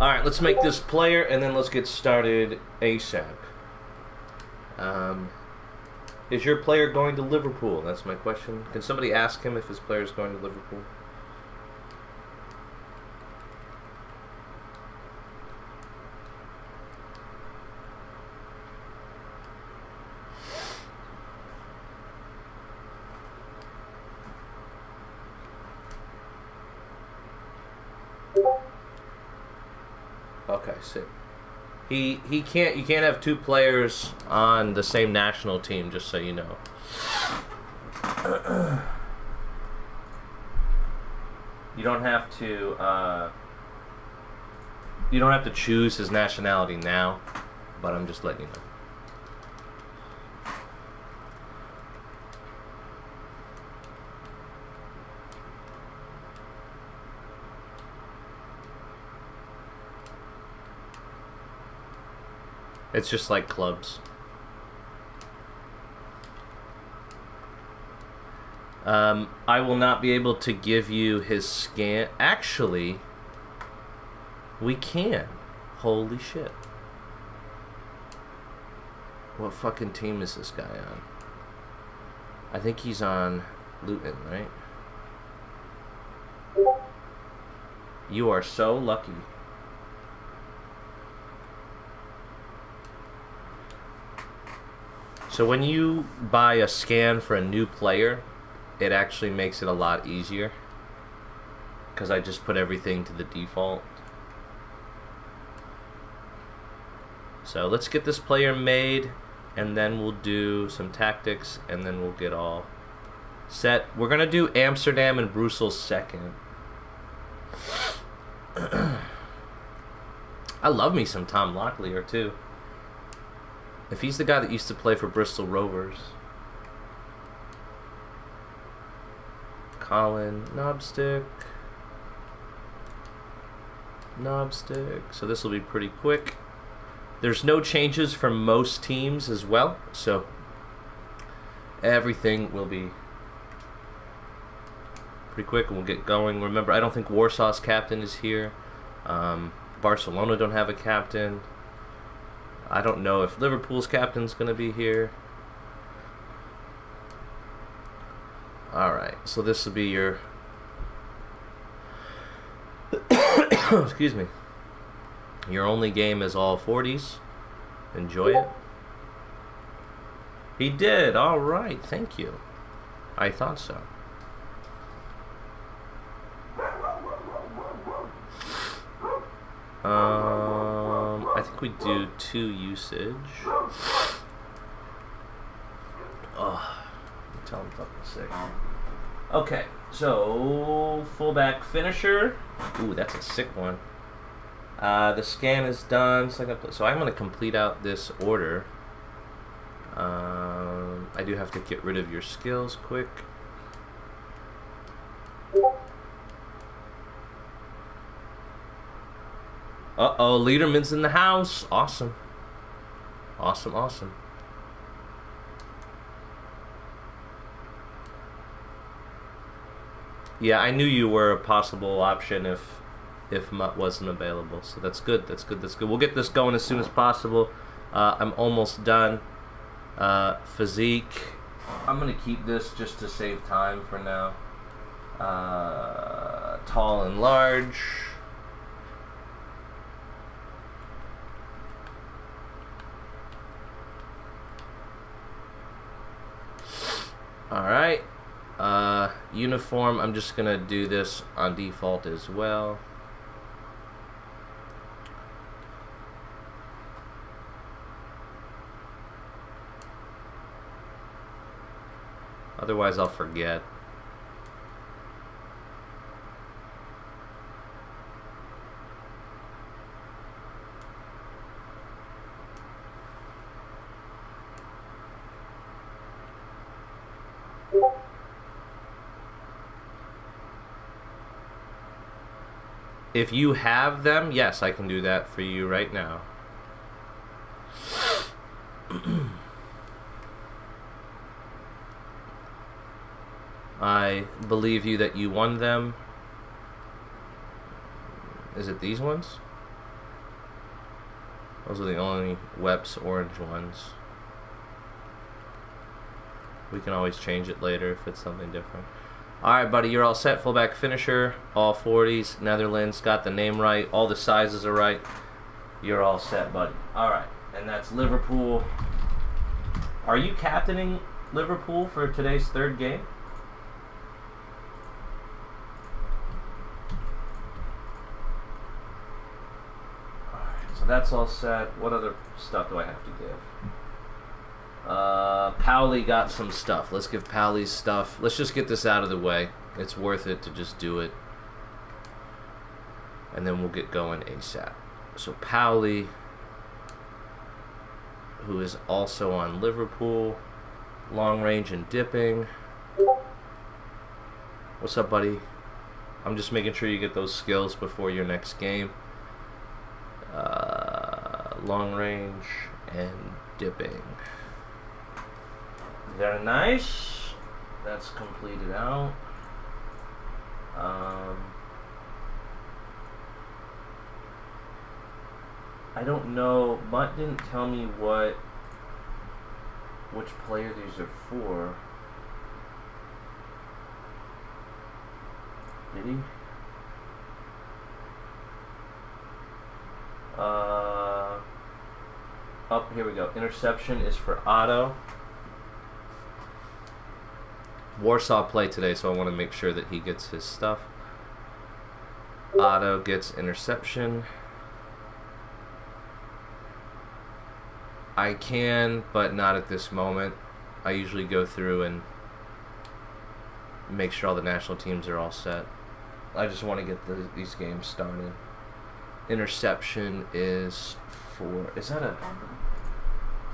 Alright, let's make this player, and then let's get started ASAP. Is your player going to Liverpool? That's my question. Can somebody ask him if his player is going to Liverpool? Okay, sick. He can't. You can't have two players on the same national team. Just so you know. You don't have to. You don't have to choose his nationality now, but I'm just letting you know. It's just like clubs. I will not be able to give you his scan. Actually, we can. Holy shit. What fucking team is this guy on? I think he's on Luton, right? You are so lucky. So when you buy a scan for a new player, it actually makes it a lot easier because I just put everything to the default. So let's get this player made, and then we'll do some tactics, and then we'll get all set. We're gonna do Amsterdam and Brussels second. I love me some Tom Locklear too. If he's the guy that used to play for Bristol Rovers. Colin, Knobstick. So this will be pretty quick. There's no changes for most teams as well, so everything will be pretty quick and we'll get going. Remember, I don't think Warsaw's captain is here. Barcelona don't have a captain. I don't know if Liverpool's captain's going to be here. Alright, so this will be your... Excuse me. Your only game is all 40s. Enjoy it. He did. Alright, thank you. I thought so. I think we do 2 usage. Oh, I'm telling fucking sick. Okay, so fullback finisher. Ooh, that's a sick one. The scan is done. So I'm going to complete out this order. I do have to get rid of your skills quick. Uh-oh, Lederman's in the house. Awesome. Awesome, awesome. Yeah, I knew you were a possible option if Mutt wasn't available. So that's good, that's good, that's good. We'll get this going as soon as possible. I'm almost done. Physique. I'm going to keep this just to save time for now. Tall and large. Alright, uniform, I'm just going to do this on default as well. Otherwise I'll forget. If you have them, yes, I can do that for you right now. I believe you that you won them. Is it these ones? Those are the only Weps orange ones. We can always change it later if it's something different. Alright, buddy, you're all set. Fullback finisher, all 40s, Netherlands, got the name right, all the sizes are right. You're all set, buddy. Alright, and that's Liverpool. Are you captaining Liverpool for today's third game? Alright, so that's all set. What other stuff do I have to give? Powley got some stuff. Let's give Powley's stuff. Let's just get this out of the way. It's worth it to just do it. And then we'll get going ASAP. So Powley, who is also on Liverpool, long range and dipping. What's up, buddy? I'm just making sure you get those skills before your next game. Long range and dipping. Very nice. That's completed out. I don't know. Mutt didn't tell me which player these are for. Did he? Oh, here we go. Interception is for Otto. Warsaw played today, so I want to make sure that he gets his stuff. Otto gets interception. I can, but not at this moment. I usually go through and make sure all the national teams are all set. I just want to get these games started. Interception is for... Is that a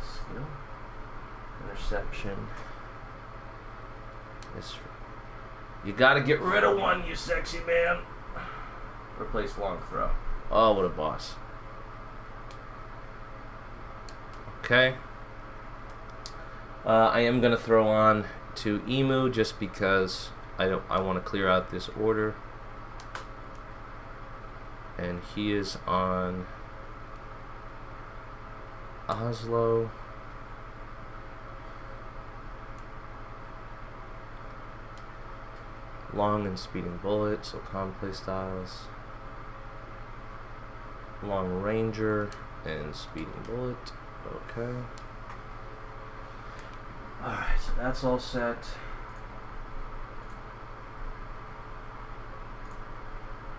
skill? Interception is for... You gotta get rid of one, you sexy man. Replace long throw. Oh, what a boss. Okay. I am gonna throw on to Emu just because I want to clear out this order. And he is on Oslo. Long and speeding bullet, so common play styles. Long ranger and speeding bullet. Okay. Alright, so that's all set.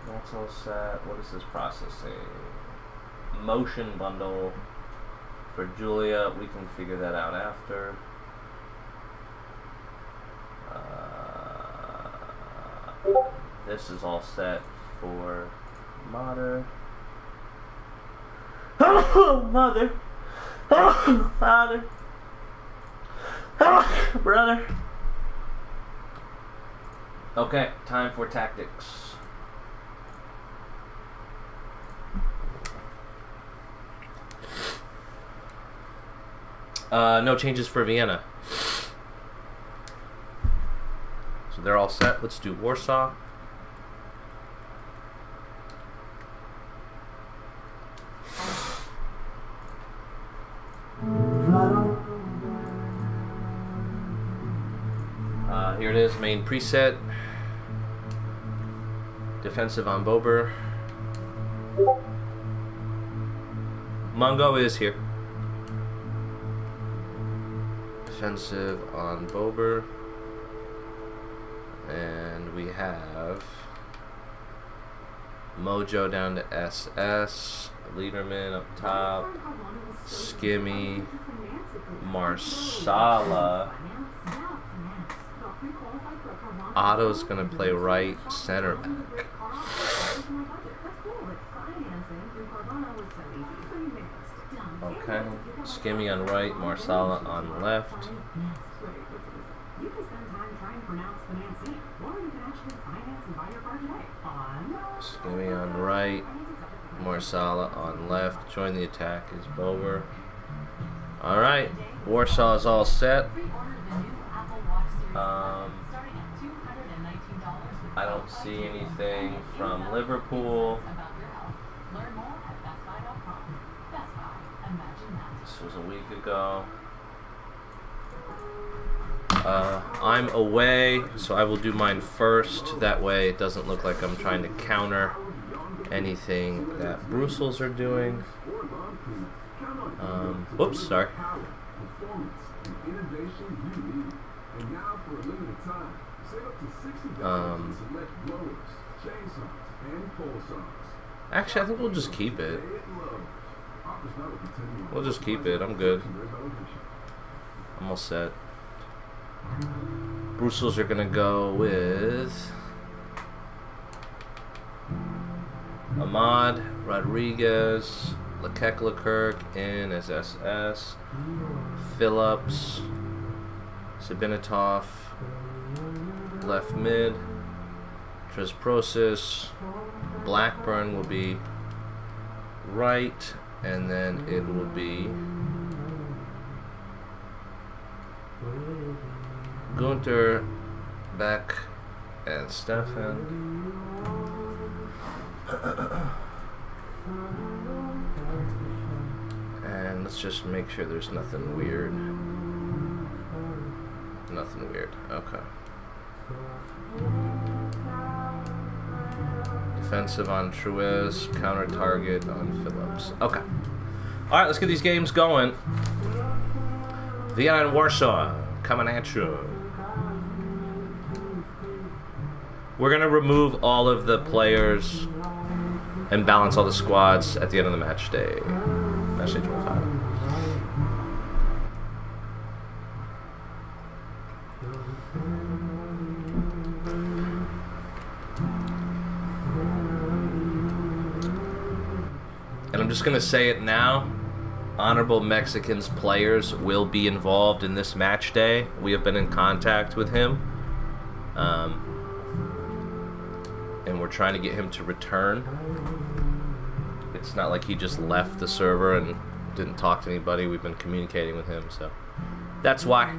That's all set. What is this processing? Motion bundle for Julia. We can figure that out after. This is all set for Mother. Oh, mother. Oh, father. Oh, brother. Okay, time for tactics. No changes for Vienna. So they're all set. Let's do Warsaw. Here it is, main preset. Defensive on Bober. Mungo is here. Defensive on Bober. And we have Mojo down to SS. Liederman up top. Skimmy. Marsala. Otto's gonna play right center back. Okay. Skimmy on right, Marsala on left. Skimmy on right, Marsala on left. Join the attack is Bober. Alright, Warsaw is all set. I don't see anything from Liverpool. This was a week ago. I'm away, so I will do mine first. That way it doesn't look like I'm trying to counter anything that Brussels are doing. Whoops, sorry. Actually, I think we'll just keep it. We'll just keep it. I'm good. I'm all set. Brussels are gonna go with Ahmad, Rodriguez, Leclerc in as SS, Phillips, Sabinatov, left mid, Tresprosis, Blackburn will be right, and then it will be Gunter, Beck, and Stefan. And let's just make sure there's nothing weird. Nothing weird. Okay. Defensive on Truez, counter target on Phillips. Okay. Alright, let's get these games going. Vienna and Warsaw coming at you. We're going to remove all of the players and balance all the squads at the end of the match day. Match day 25. And I'm just going to say it now. Honorable Mexicans players will be involved in this match day. We have been in contact with him. And we're trying to get him to return. It's not like he just left the server and didn't talk to anybody. We've been communicating with him, so that's why.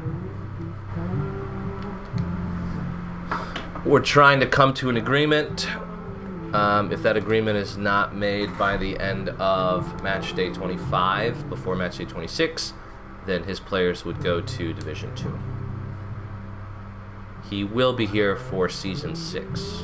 We're trying to come to an agreement. If that agreement is not made by the end of match day 25, before match day 26, then his players would go to Division 2. He will be here for Season 6.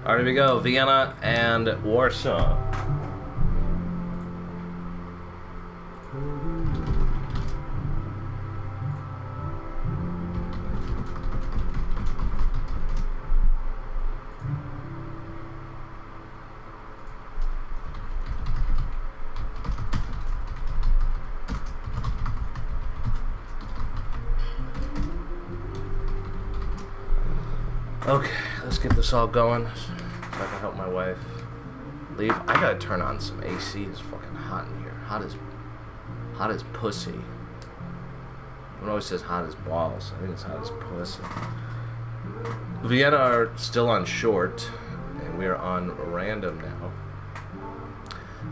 All right, here we go. Vienna and Warsaw. Okay, let's get this all going. So I can help my wife leave. I gotta turn on some AC. It's fucking hot in here. Hot as pussy. Everyone always says hot as balls. I think it's hot as pussy. Vienna are still on short, and we are on random now.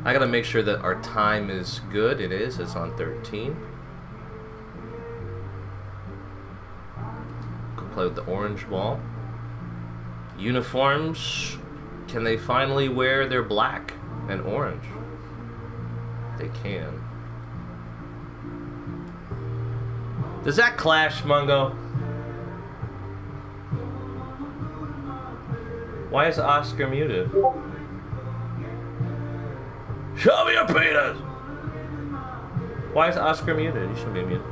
I gotta make sure that our time is good. It is. It's on 13. Go play with the orange ball. Uniforms. Can they finally wear their black and orange? They can. Does that clash, Mungo? Why is Oscar muted? Show me your penis! Why is Oscar muted? He shouldn't be muted.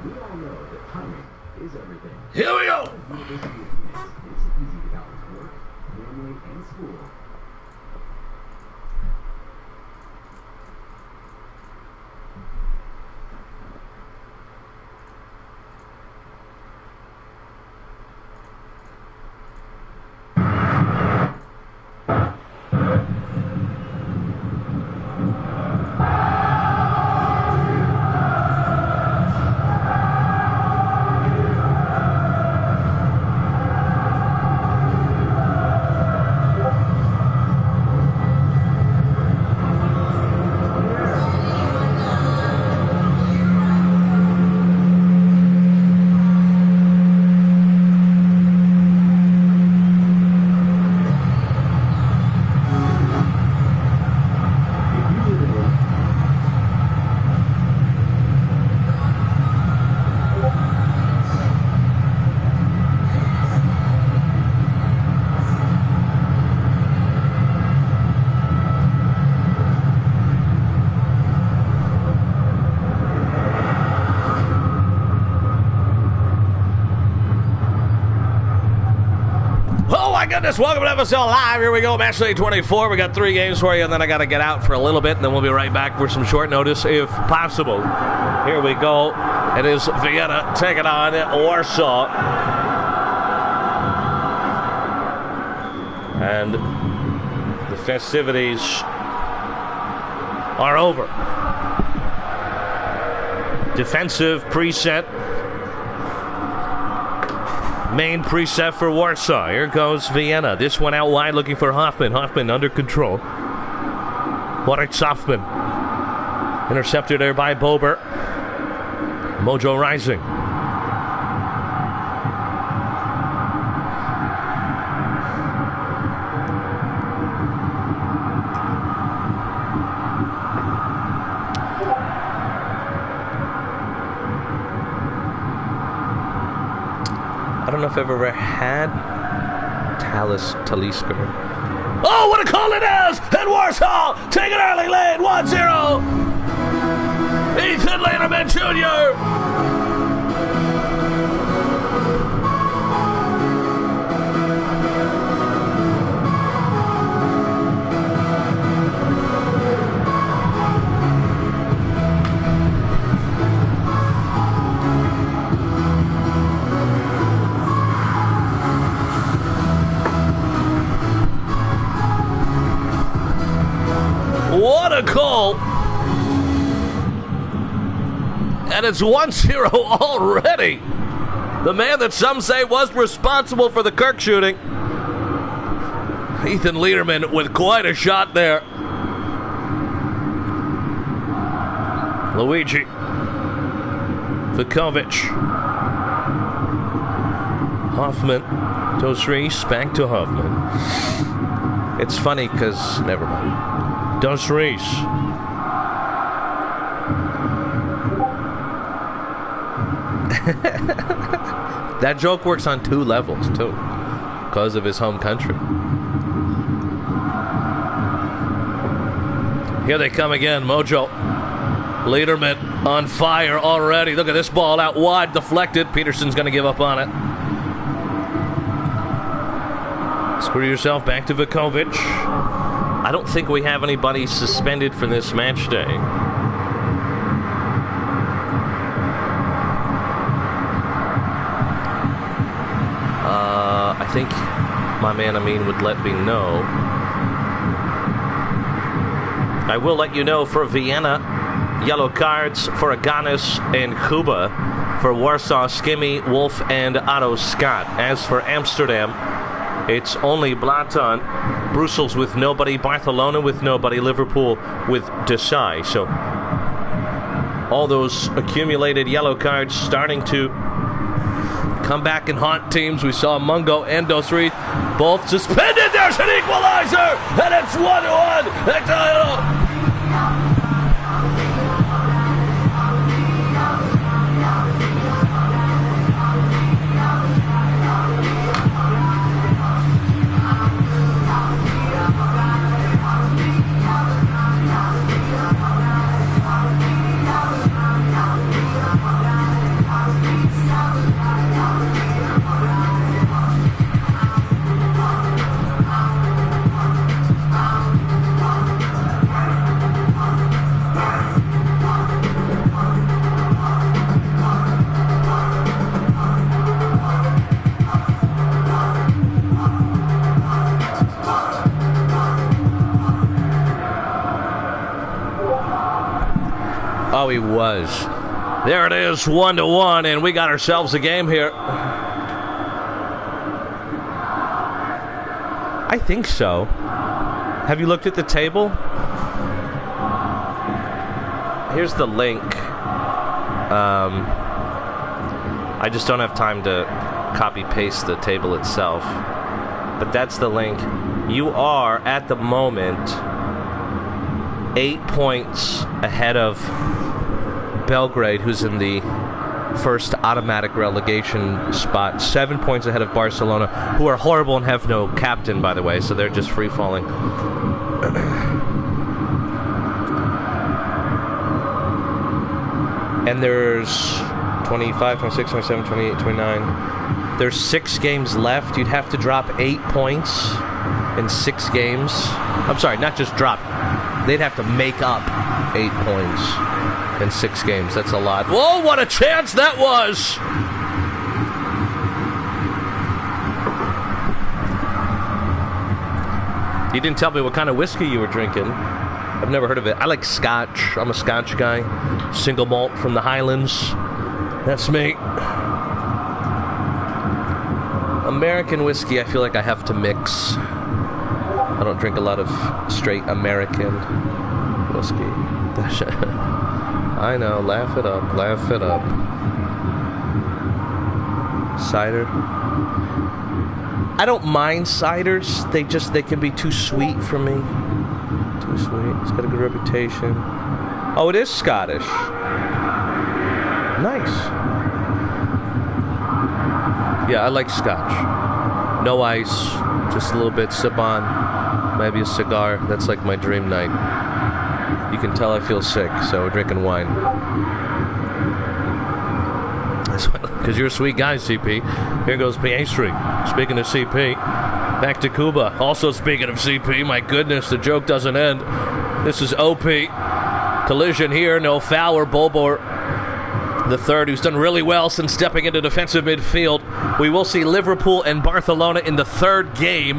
We all know that timing is everything. Here we go! University of Phoenix makes it easy to balance work, family, and school. Goodness, welcome to Fsl Live. Here we go, match day 24. We got 3 games for you, and then I got to get out for a little bit, and then we'll be right back for some short notice if possible. Here we go. It is Vienna taking on Warsaw. And the festivities are over. Defensive preset. Main preset for Warsaw. Here goes Vienna. This one out wide looking for Hoffman. Hoffman under control. Moritz Hoffman. Intercepted there by Bober. Mojo rising. I don't know if I've ever had Talisker. Oh, what a call it is! And Warsaw take an early lead, 1-0. Ethan Lederman Jr. What a goal! And it's 1-0 already. The man that some say was responsible for the Kirk shooting. Ethan Lederman with quite a shot there. Luigi Vukovic. Hoffman. Dos Reis back to Hoffman. It's funny because, never mind. Dos Reis. That joke works on 2 levels, too. Because of his home country. Here they come again, Mojo. Lederman on fire already. Look at this ball out wide, deflected. Peterson's going to give up on it. Screw yourself back to Vukovic. I don't think we have anybody suspended for this match day. I think my man Amin would let me know. I will let you know for Vienna, yellow cards for Aganis and Kuba. For Warsaw, Skimmy, Wolf, and Otto Scott. As for Amsterdam, it's only Blaton, Brussels with nobody, Barcelona with nobody, Liverpool with Desai. So all those accumulated yellow cards starting to come back and haunt teams. We saw Mungo and Dos Reis both suspended. There's an equalizer, and it's 1-1. Oh, he was. There it is, 1-1, and we got ourselves a game here. I think so. Have you looked at the table? Here's the link. I just don't have time to copy-paste the table itself. But that's the link. You are, at the moment, 8 points ahead of Belgrade, who's in the first automatic relegation spot. 7 points ahead of Barcelona, who are horrible and have no captain, by the way, so they're just free-falling. And there's 25, 26, 27, 28, 29. There's 6 games left. You'd have to drop 8 points in 6 games. I'm sorry, not just drop. They'd have to make up 8 points in 6 games. That's a lot. Whoa, what a chance that was! You didn't tell me what kind of whiskey you were drinking. I've never heard of it. I like Scotch. I'm a Scotch guy. Single malt from the Highlands. That's me. American whiskey, I feel like I have to mix. I don't drink a lot of straight American whiskey. I know. Laugh it up. Laugh it up. Cider. I don't mind ciders. They can be too sweet for me. Too sweet. It's got a good reputation. Oh, it is Scottish. Nice. Yeah, I like Scotch. No ice, just a little bit, sip on, maybe a cigar. That's like my dream night. You can tell I feel sick, so we're drinking wine. Because you're a sweet guy, CP. Here goes P.A.3. Speaking of CP, back to Cuba. Also speaking of CP, my goodness, the joke doesn't end. This is OP. Collision here, no foul or Bobo the third, who's done really well since stepping into defensive midfield. We will see Liverpool and Barcelona in the third game.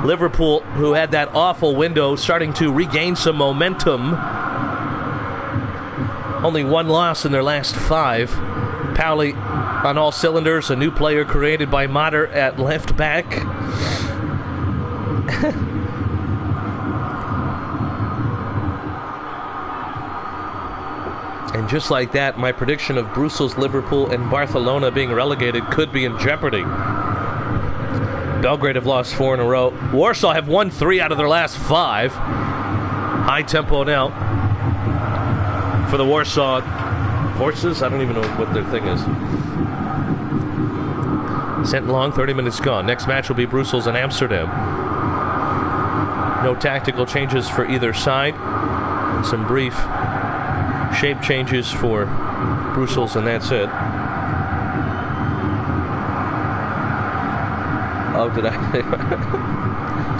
Liverpool, who had that awful window, starting to regain some momentum. Only 1 loss in their last 5. Pauli on all cylinders, a new player created by Mater at left back. And just like that, my prediction of Brussels, Liverpool, and Barcelona being relegated could be in jeopardy. Belgrade have lost 4 in a row. Warsaw have won 3 out of their last 5. High tempo now for the Warsaw Horses. I don't even know what their thing is. Sent long, 30 minutes gone. Next match will be Brussels and Amsterdam. No tactical changes for either side. Some brief shape changes for Brussels, and that's it. Oh, did I?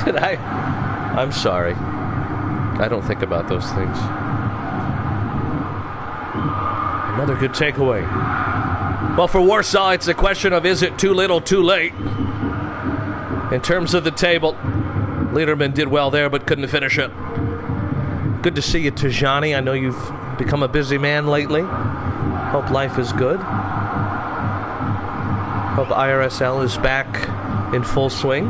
Did I? I'm sorry. I don't think about those things. Another good takeaway. Well, for Warsaw, it's a question of is it too little, too late? In terms of the table, Lederman did well there, but couldn't finish it. Good to see you, Tajani. I know you've become a busy man lately. Hope life is good. Hope IRSL is back in full swing.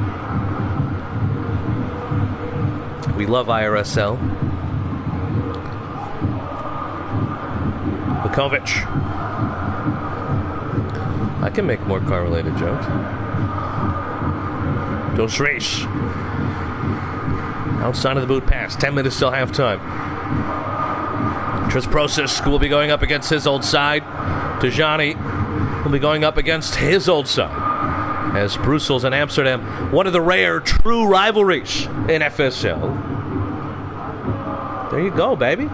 We love IRSL. Vukovic. I can make more car-related jokes. Dos Reis. Outside of the boot pass. 10 minutes till halftime. Tresprosis will be going up against his old side. Tajani will be going up against his old side. As Brussels and Amsterdam, one of the rare true rivalries in FSL. There you go, baby.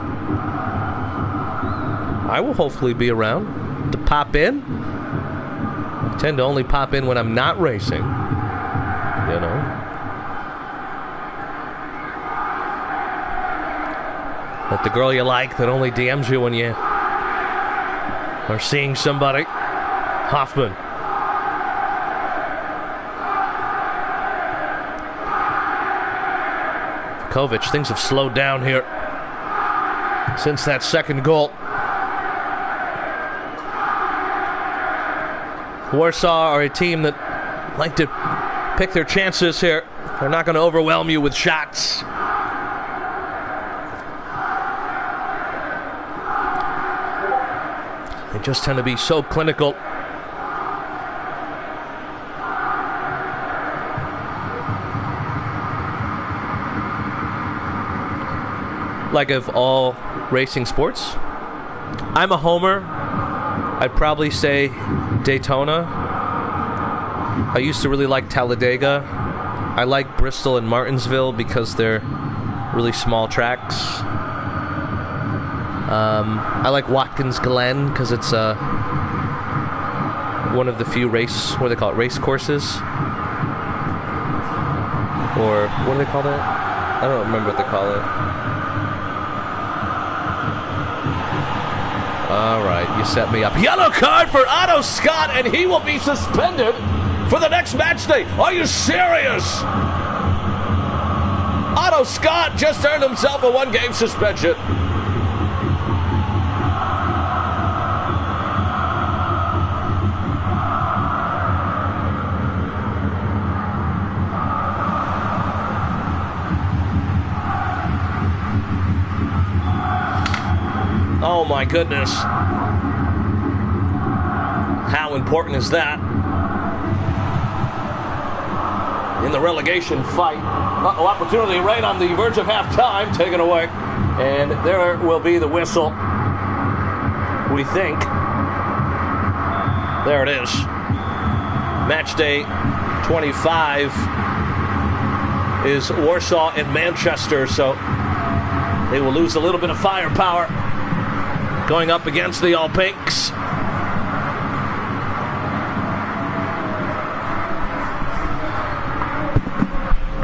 I will hopefully be around to pop in. I tend to only pop in when I'm not racing. You know. Let the girl you like that only DMs you when you are seeing somebody. Hoffman. Vukovic, things have slowed down here since that second goal. Warsaw are a team that like to pick their chances here. They're not going to overwhelm you with shots. They just tend to be so clinical. Like of all racing sports, I'm a homer. I'd probably say Daytona. I used to really like Talladega. I like Bristol and Martinsville because they're really small tracks. I like Watkins Glen because it's one of the few race courses. Or what do they call that? I don't remember what they call it. All right, you set me up. Yellow card for Otto Scott, and he will be suspended for the next match day. Are you serious? Otto Scott just earned himself a 1-game suspension. Oh my goodness. How important is that? In the relegation fight. Opportunity right on the verge of halftime. Taken away. And there will be the whistle. We think. There it is. Match day 25 is Warsaw and Manchester. So they will lose a little bit of firepower going up against the All Pinks.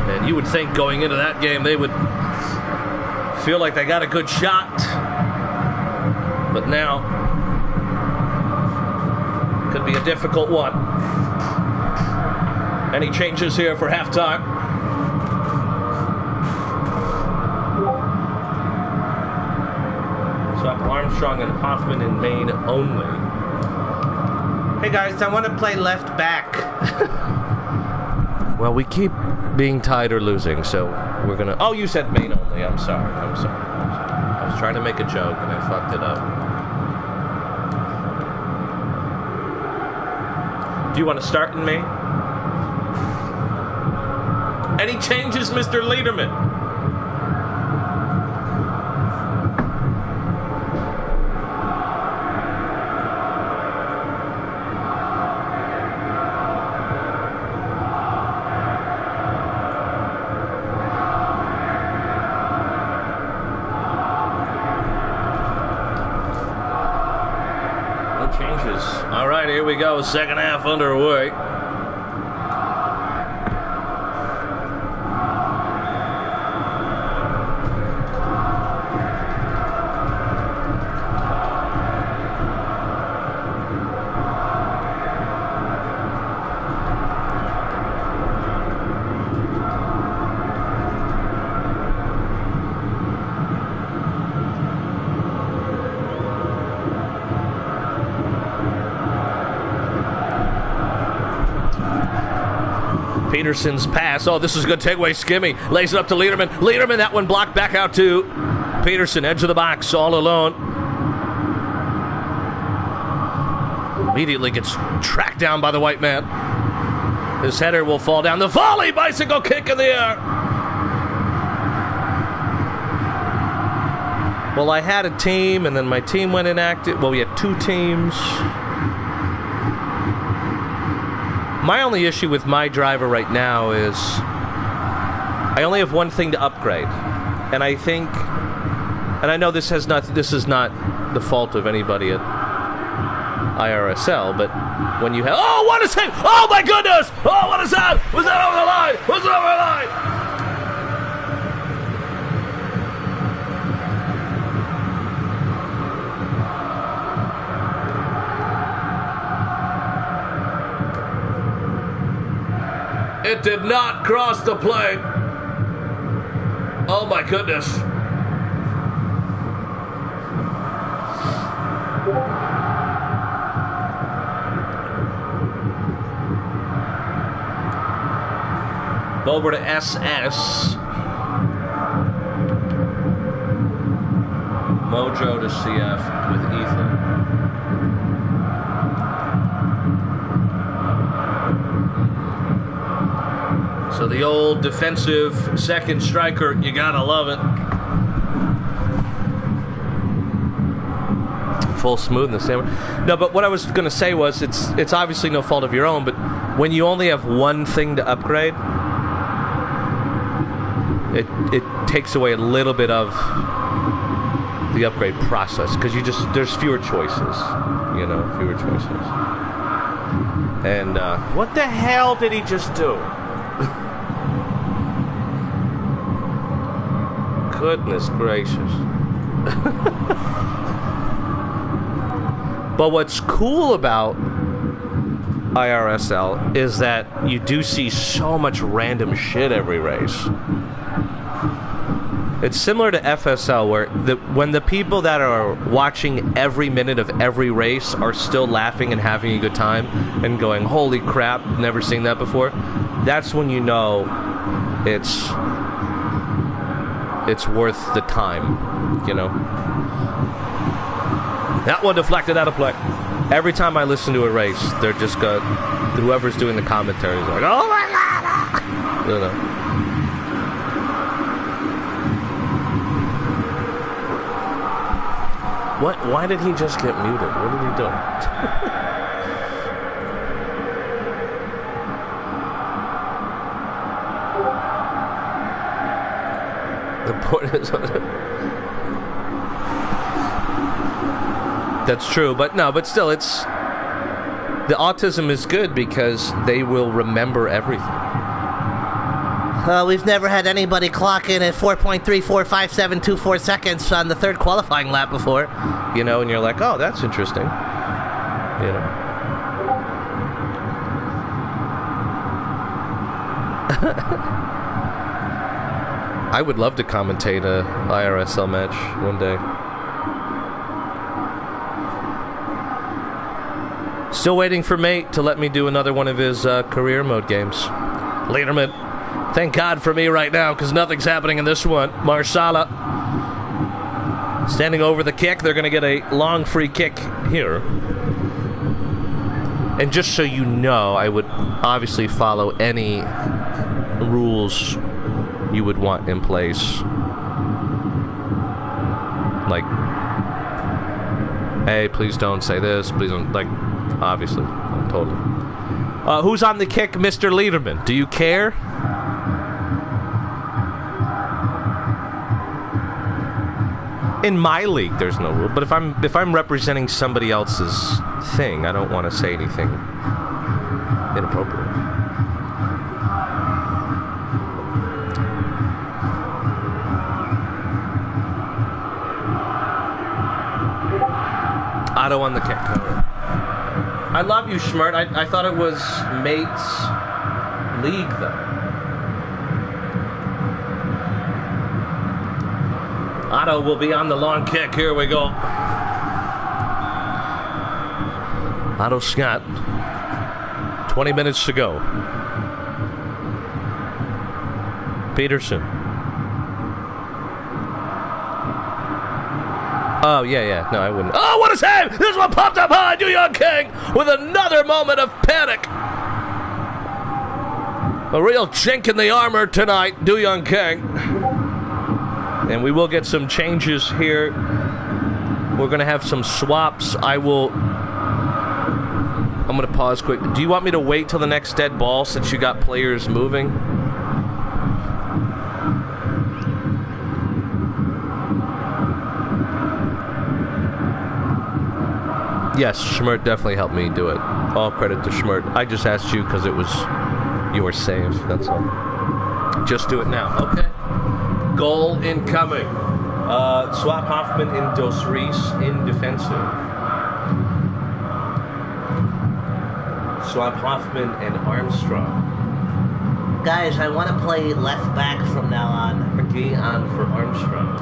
And you would think going into that game they would feel like they got a good shot. But now, could be a difficult one. Any changes here for halftime? Armstrong and Hoffman in main only. Hey guys, I want to play left back. Well, we keep being tied or losing, so we're gonna... Oh, you said main only. I'm sorry. I was trying to make a joke and I fucked it up. Do you want to start in May? Any changes, Mr. Lederman? All right, here we go. Second half underway. Peterson's pass. Oh, this is a good takeaway. Skimmy lays it up to Lederman. Lederman, that one blocked back out to Peterson. Edge of the box, all alone. Immediately gets tracked down by the white man. His header will fall down. The volley, bicycle kick in the air. Well, I had a team, and then my team went inactive. Well, we had two teams. My only issue with my driver right now is I only have one thing to upgrade. And I think, and I know this is not the fault of anybody at IRSL, but when you have, oh, what a save! Oh my goodness! Oh, what is that? Was that over the line? Was it over the line? It did not cross the plate. Oh my goodness. Over to SS. Mojo to CF with Ethan. So the old defensive second striker, you gotta love it. Full smoothness there. No, but what I was gonna say was it's obviously no fault of your own, but when you only have one thing to upgrade, it takes away a little bit of the upgrade process, because there's fewer choices, fewer choices. And what the hell did he just do? Goodness gracious. But what's cool about IRSL is that you do see so much random shit every race. It's similar to FSL, where when the people that are watching every minute of every race are still laughing and having a good time and going, holy crap, never seen that before, that's when you know it's worth the time, That one deflected out of play. Every time I listen to a race, they're just whoever's doing the commentary is like, oh my god! What? Why did he just get muted? What did he do? The point is, that's true, but still, the autism is good because they will remember everything. We've never had anybody clock in at 4.345724 seconds on the third qualifying lap before, and you're like, oh, that's interesting, I would love to commentate a IRSL match one day. Still waiting for Mate to let me do another one of his career mode games. Lederman, thank God for me right now, because nothing's happening in this one. Marsala standing over the kick. They're going to get a long free kick here. And just so you know, I would obviously follow any rules you would want in place. Like, hey, please don't say this. Please don't, obviously, totally. Who's on the kick, Mr. Lederman? Do you care? In my league, there's no rule. But if I'm representing somebody else's thing, I don't want to say anything inappropriate. Otto on the kick. I love you, Schmert. I thought it was Mate's league, though. Otto will be on the long kick. Here we go. Otto Scott. 20 minutes to go. Peterson. Oh, yeah. No, I wouldn't. Oh, what a save! This one popped up high. Du Young King with another moment of panic. A real chink in the armor tonight, Du Young King. And we will get some changes here. We're going to have some swaps. I'm going to pause quick. Do you want me to wait till the next dead ball since you got players moving? Yes, Schmert definitely helped me do it. All credit to Schmert. I just asked you because it was your save, that's all. Just do it now. Okay. Goal incoming. Swap Hoffman in Dos Reis in defensive. Swap Hoffman and Armstrong. Guys, I want to play left back from now on. McGee on for Armstrong.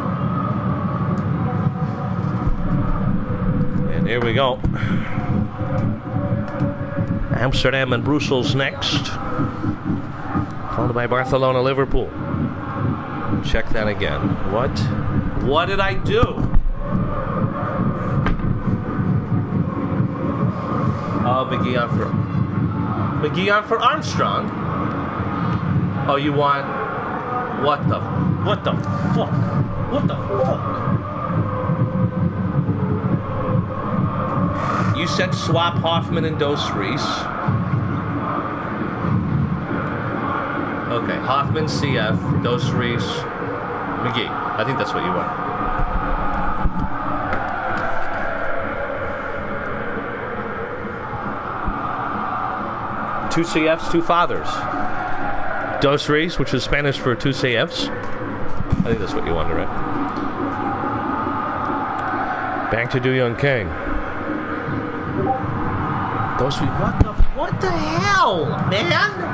And here we go. Amsterdam and Brussels next. Followed by Barcelona, Liverpool. Check that again. What? What did I do? Oh, McGee on for Armstrong. Oh, you want... What the fuck? What the fuck? You said swap Hoffman and Dos Reis. Okay, Hoffman, CF, Dos Reis, McGee. I think that's what you want. Two CFs, two fathers. Dos Reis, which is Spanish for two CFs. I think that's what you wanted, right? Back to Du Young Kang. Dos Reis, what the hell, man?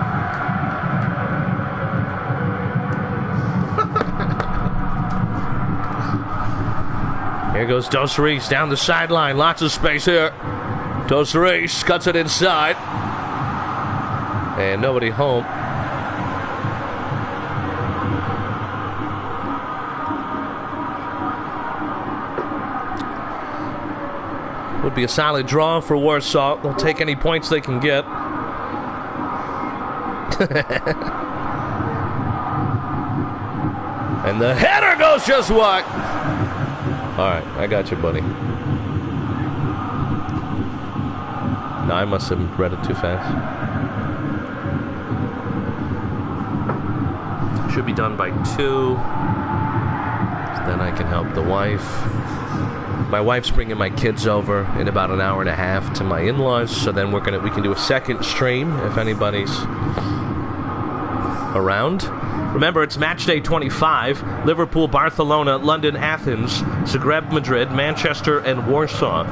Here goes Dos Reis down the sideline. Lots of space here. Dos Reis cuts it inside. And nobody home. Would be a solid draw for Warsaw. They'll take any points they can get. And the header goes just wide. All right, I got you, buddy. No, I must have read it too fast. Should be done by 2. Then I can help the wife. My wife's bringing my kids over in about an hour and a half to my in-laws, so then we can do a second stream if anybody's around. Remember, it's match day 25. Liverpool, Barcelona, London, Athens, Zagreb, Madrid, Manchester, and Warsaw.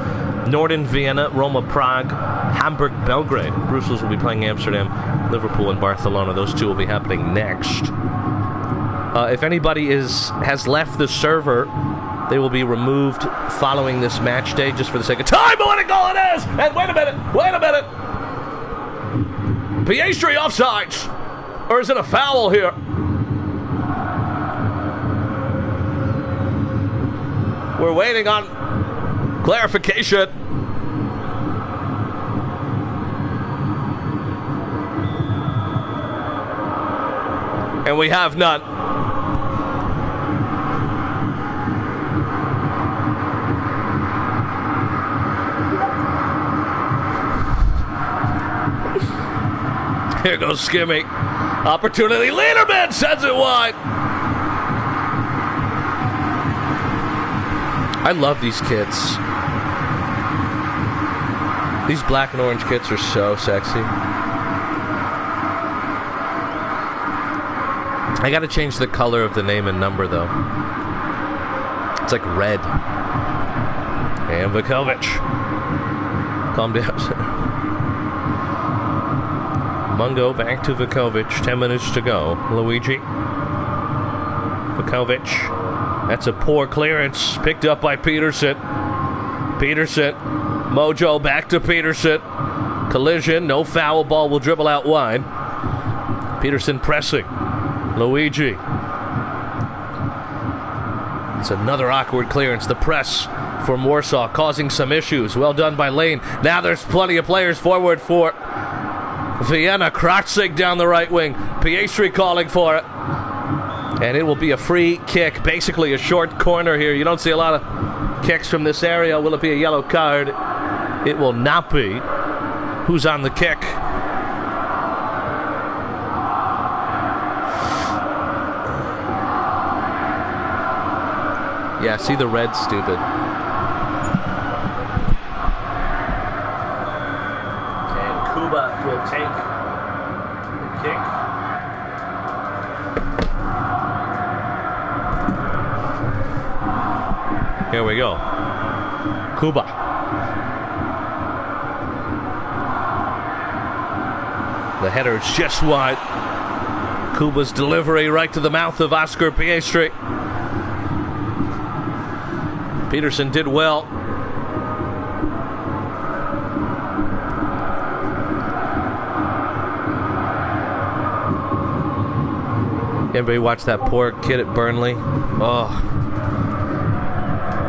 Norden, Vienna, Roma, Prague, Hamburg, Belgrade. Brussels will be playing Amsterdam, Liverpool, and Barcelona. Those two will be happening next. If anybody has left the server, they will be removed following this match day just for the sake of time. But what a goal it is! And wait a minute! Piastri offsides! Or is it a foul here? We're waiting on clarification. And we have none. Here goes Skimmy. Opportunity. Lederman sends it wide. I love these kits. These black and orange kits are so sexy. I gotta change the color of the name and number, though. It's like red. And Vukovic. Calm down. Mungo back to Vukovic. 10 minutes to go. Luigi. Vukovic. That's a poor clearance. Picked up by Peterson. Mojo back to Peterson. Collision. No foul. Ball will dribble out wide. Peterson pressing. Luigi. It's another awkward clearance. The press from Warsaw causing some issues. Well done by Lane. Now there's plenty of players forward for Vienna. Kratzig down the right wing. Piastri calling for it. And it will be a free kick. Basically a short corner here. You don't see a lot of kicks from this area. Will it be a yellow card? It will not be. Who's on the kick? Yeah, see the red, stupid. And Kuba will take the kick. Here we go. Kuba. The header is just wide. Kuba's delivery right to the mouth of Oscar Piastri. Peterson did well. Everybody watch that poor kid at Burnley. Oh,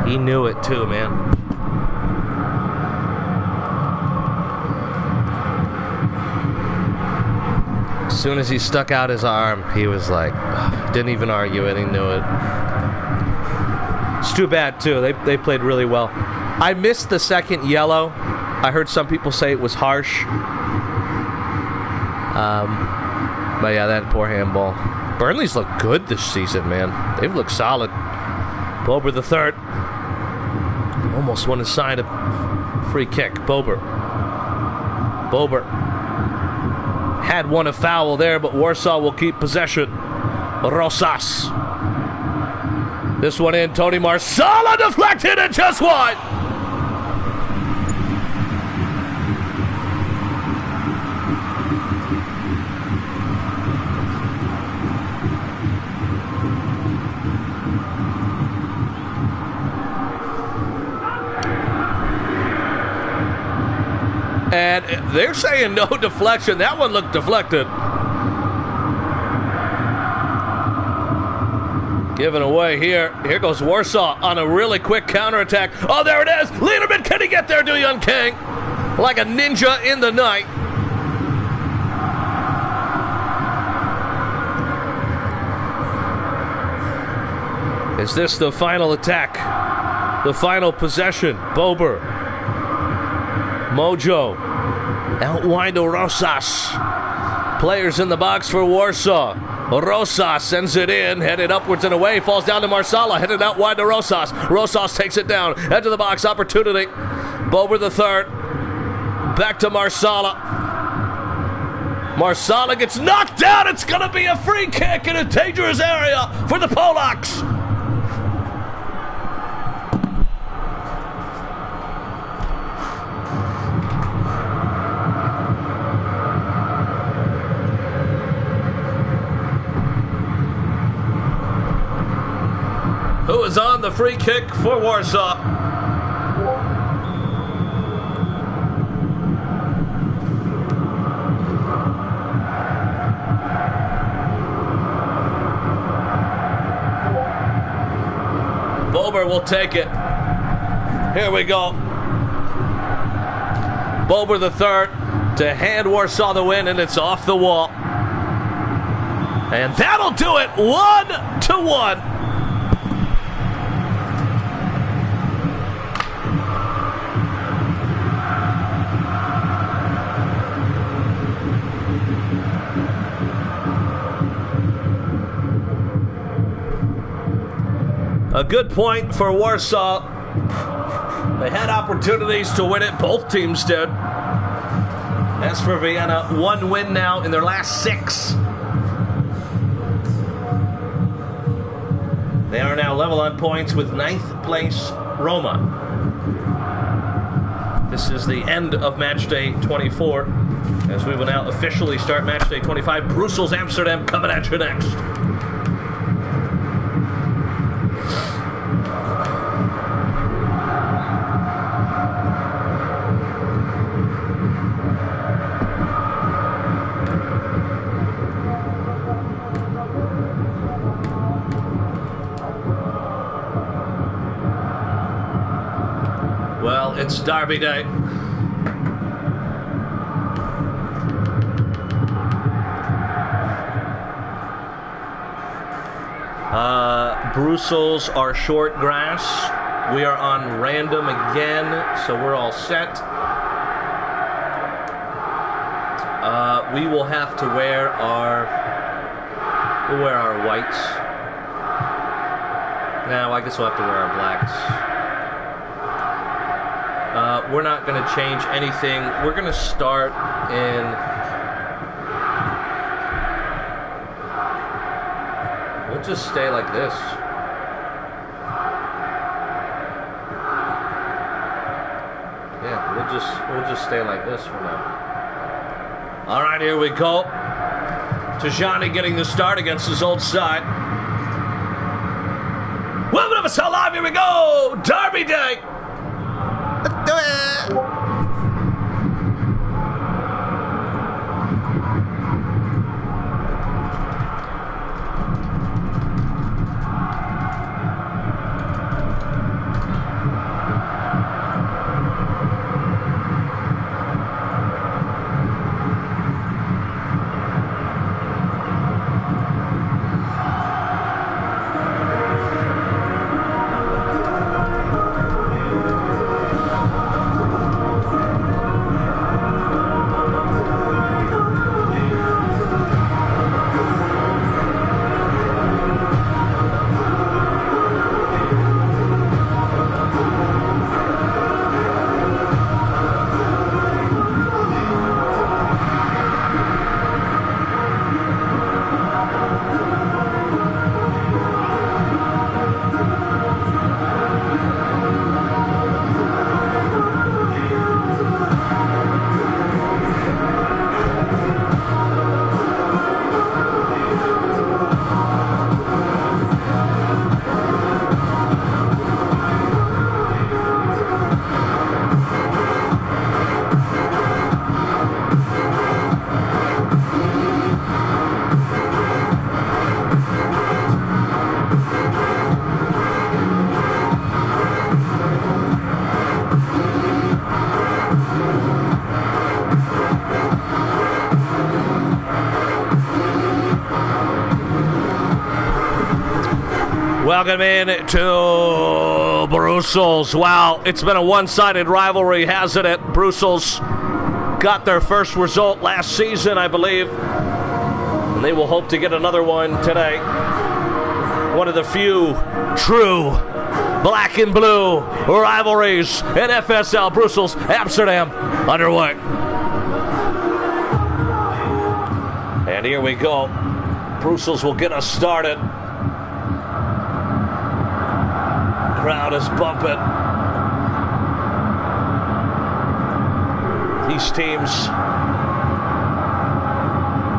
he knew it too, man. As soon as he stuck out his arm, he was like, didn't even argue it. He knew it. It's too bad too. They played really well. I missed the second yellow. I heard some people say it was harsh. But yeah, that poor handball. Burnley's looked good this season, man. They've looked solid. Bober the third. Almost won a side of free kick. Bober had won a foul there, but Warsaw will keep possession. Rosas. This one in. Tony Marsala deflected and just wide. And they're saying no deflection. That one looked deflected. Given away here. Here goes Warsaw on a really quick counterattack. Oh, there it is. Liederman, can he get there, Do Young King? Like a ninja in the night. Is this the final attack? The final possession? Bober. Mojo. Outwind to Rosas. Players in the box for Warsaw. Rosas sends it in, headed upwards and away, falls down to Marsala, headed out wide to Rosas. Rosas takes it down, edge of the box, opportunity. Bober the third. Back to Marsala. Marsala gets knocked down. It's going to be a free kick in a dangerous area for the Polacks. Who is on the free kick for Warsaw? Bober will take it. Here we go. Bober the third to hand Warsaw the win, and it's off the wall. And that'll do it. 1-1. A good point for Warsaw. They had opportunities to win it. Both teams did. As for Vienna, one win now in their last 6. They are now level on points with 9th place Roma. This is the end of match day 24, as we will now officially start match day 25. Brussels, Amsterdam coming at you next. Well, it's Derby Day. Brussels are short grass. We are on random again, so we're all set. We will have to wear our whites. Now, I guess we'll have to wear our blacks. We're not going to change anything. We're going to start in... We'll just stay like this. Yeah, we'll just stay like this for now. All right, here we go. Tajani getting the start against his old side. Welcome to us all live. Here we go. Derby Day. Let's do it. Welcome in to Brussels. Wow, it's been a one-sided rivalry, hasn't it? Brussels got their first result last season, I believe, and they will hope to get another one today. One of the few true black and blue rivalries in FSL. Brussels, Amsterdam, underway. And here we go. Brussels will get us started. Crowd is bumping. These teams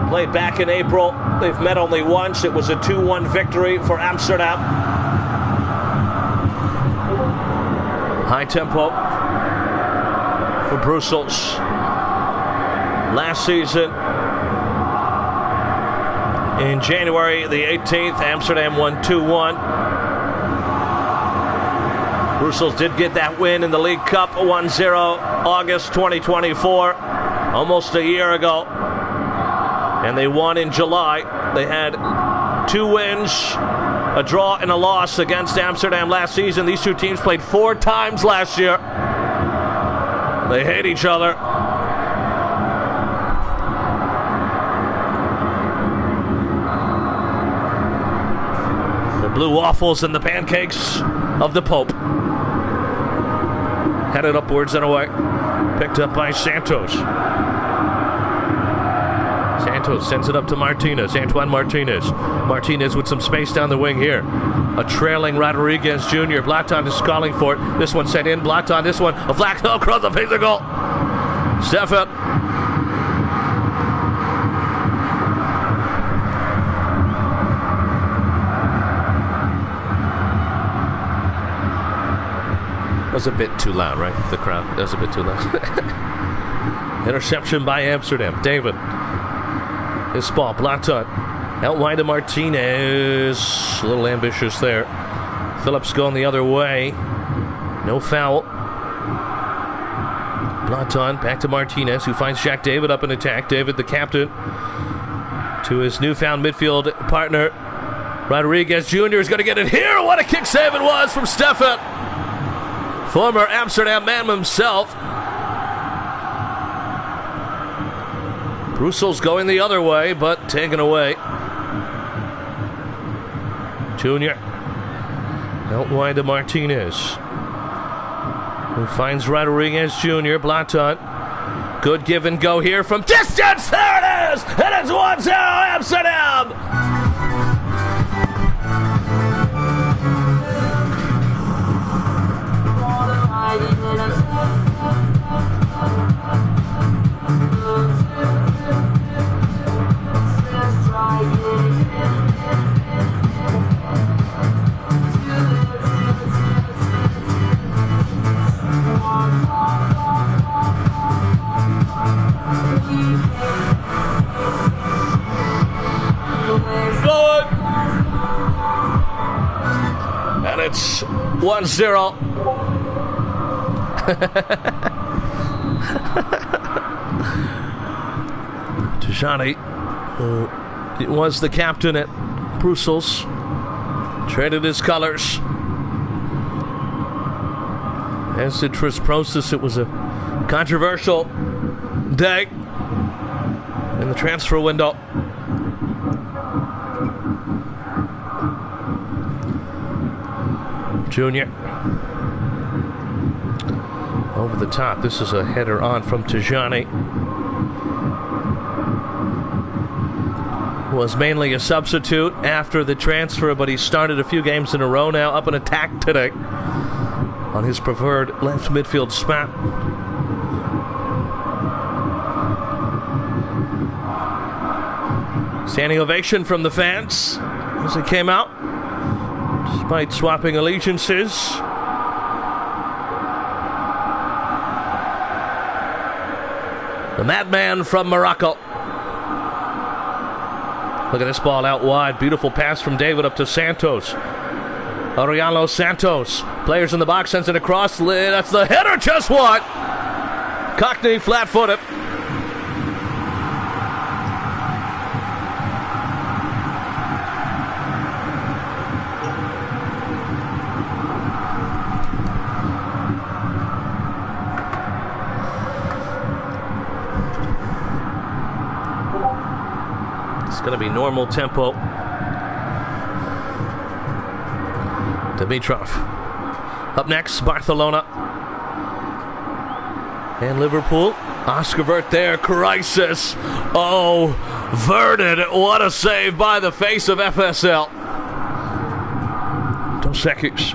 played back in April. They've met only once. It was a 2-1 victory for Amsterdam. High tempo for Brussels. Last season, in January the 18th, Amsterdam won 2-1. Brussels did get that win in the League Cup 1-0 August 2024, almost a year ago. And they won in July. They had 2 wins, a draw and a loss against Amsterdam last season. These two teams played 4 times last year. They hate each other. The blue waffles and the pancakes of the Pope. Headed upwards and away. Picked up by Santos. Santos sends it up to Martinez. Antoine Martinez. Martinez with some space down the wing here. A trailing Rodriguez Jr. Blackton is calling for it. This one sent in. Blackton. This one. A flag across the face of goal. Stefan. That was a bit too loud, right? The crowd. That was a bit too loud. Interception by Amsterdam. David. His ball. Blackton. Out wide to Martinez. A little ambitious there. Phillips going the other way. No foul. Blackton back to Martinez, who finds Jack David up in attack. David, the captain, to his newfound midfield partner. Rodriguez Jr. is going to get it here. What a kick save it was from Stefan. Former Amsterdam man himself. Brussels going the other way, but taken away. Junior. Out wide to Martinez, who finds Rodriguez Jr. Blackton. Good give and go here from distance. There it is. And it's 1-0 Amsterdam. And it's 1-0. Tijani, who was the captain at Brussels, traded his colors. As did Tris Prosis. It was a controversial day in the transfer window. Junior over the top. This is a header on from Tijani. Was mainly a substitute after the transfer, but he started a few games in a row now, up in attack today on his preferred left midfield spot. Standing ovation from the fans as he came out, despite swapping allegiances. The madman from Morocco. Look at this ball out wide. Beautiful pass from David up to Santos. Ariano Santos. Players in the box, sends it across. That's the header, just what? Cockney flat-footed. It's going to be normal tempo. Dimitrov. Up next, Barcelona. And Liverpool. Oscar Vert there. Crisis. Oh, Vernon. What a save by the face of FSL. Dos Equis.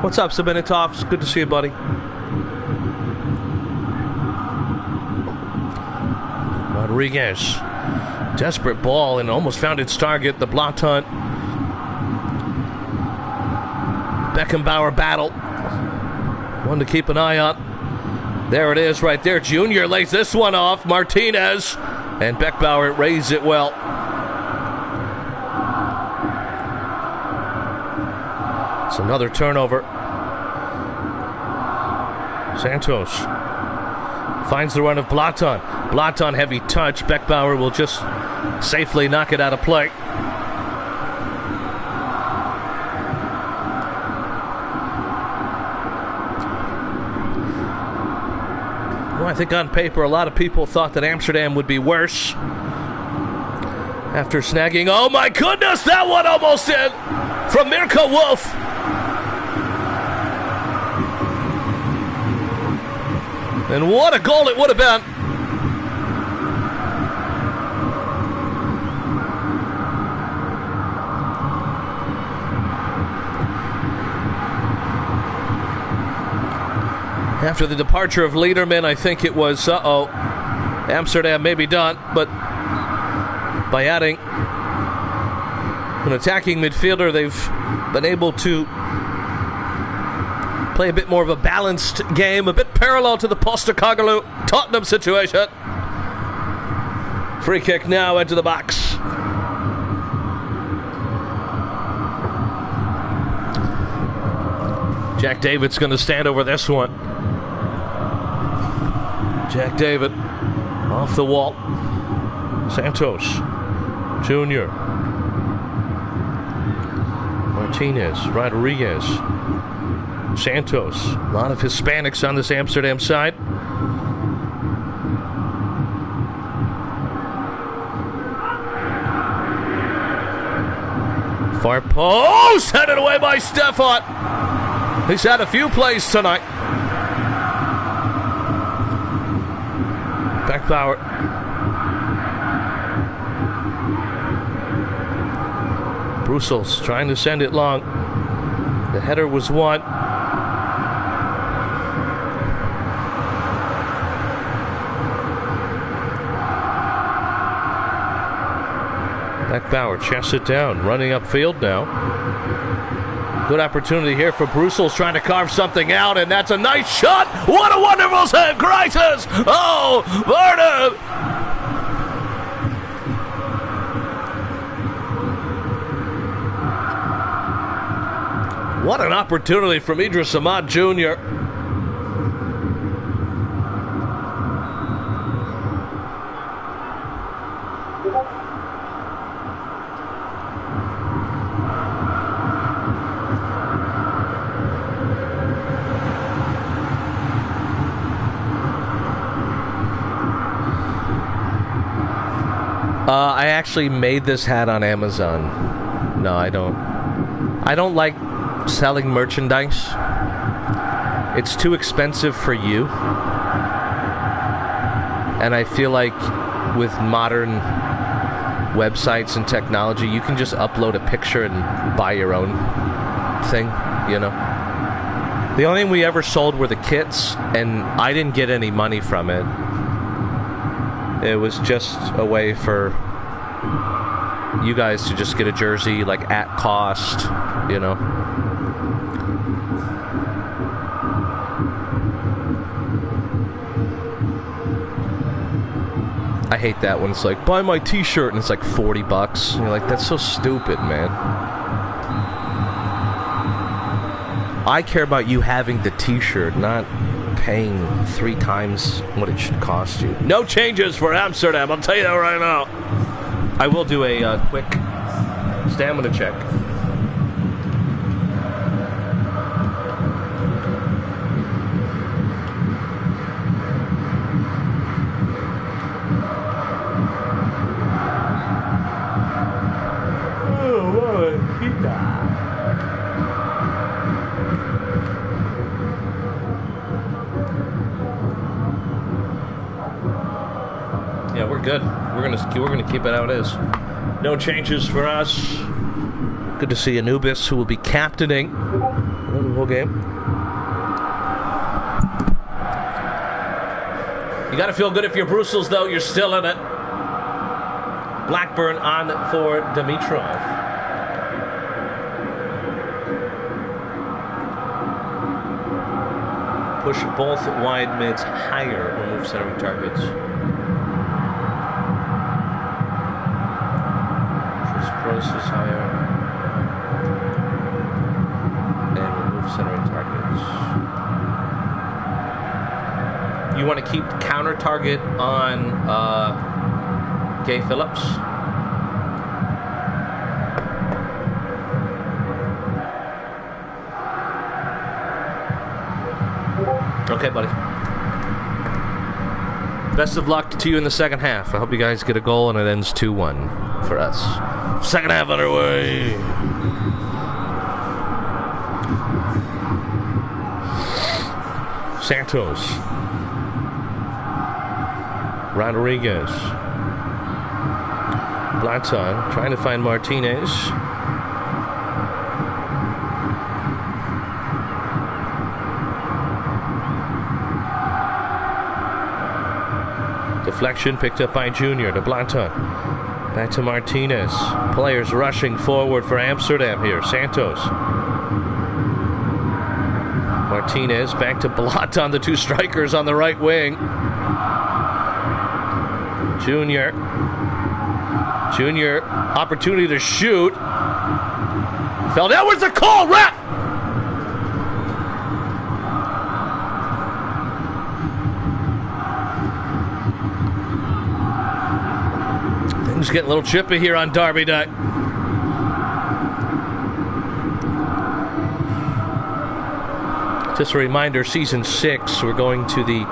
What's up, Sabinetov? It's good to see you, buddy. Rodriguez. Desperate ball and almost found its target. The blocked hunt. Beckenbauer battle. One to keep an eye on. There it is right there. Junior lays this one off. Martinez. And Beckenbauer raised it well. It's another turnover. Santos finds the run of Blaton. Blaton, heavy touch. Beckenbauer will just safely knock it out of play. Well, I think on paper a lot of people thought that Amsterdam would be worse. After snagging, oh my goodness, that one almost in from Mirko Wolf. And what a goal it would have been. After the departure of Lederman, I think it was, Amsterdam may be done, but by adding an attacking midfielder, they've been able to play a bit more of a balanced game, a bit parallel to the Postecoglou Tottenham situation. Free kick now into the box. Jack David's going to stand over this one. Jack David off the wall. Santos Jr. Martinez, Rodriguez, Santos. A lot of Hispanics on this Amsterdam side. Far post, headed away by Stefan. He's had a few plays tonight. Beckenbauer. Brussels trying to send it long. The header was won. Beckenbauer chests it down, running upfield now. Good opportunity here for Brussels trying to carve something out, and that's a nice shot. What a wonderful save, Crisis! Oh, Vernon! What an opportunity from Idris Ahmad Jr. I actually made this hat on Amazon. No, I don't. I don't like selling merchandise. It's too expensive for you. And I feel like with modern websites and technology, you can just upload a picture and buy your own thing, you know. The only thing we ever sold were the kits, and I didn't get any money from it. It was just a way for you guys to just get a jersey, like, at cost, you know. I hate that when it's like, buy my t-shirt, and it's like $40. And you're like, that's so stupid, man. I care about you having the t-shirt, not paying 3 times what it should cost you. No changes for Amsterdam, I'll tell you that right now. I will do a quick stamina check. we're good. We're gonna keep it how it is. No changes for us. Good to see Anubis, who will be captaining the whole game. You got to feel good if you're Brussels, though. You're still in it. Blackburn on for Dimitrov. Push both wide mids higher. Remove centering targets. Process higher. And remove centering targets. You want to keep counter target on Gay Phillips. Okay, buddy. Best of luck to you in the second half. I hope you guys get a goal and it ends 2-1 for us. Second half underway. Santos. Rodriguez. Blaton trying to find Martinez. Deflection picked up by Junior to Blaton. Back to Martinez. Players rushing forward for Amsterdam here. Santos. Martinez back to Blaton, the two strikers on the right wing. Junior, opportunity to shoot. Fell down. Where's the call, ref? Things getting a little chippy here on Derby Day. Just a reminder, Season 6, we're going to the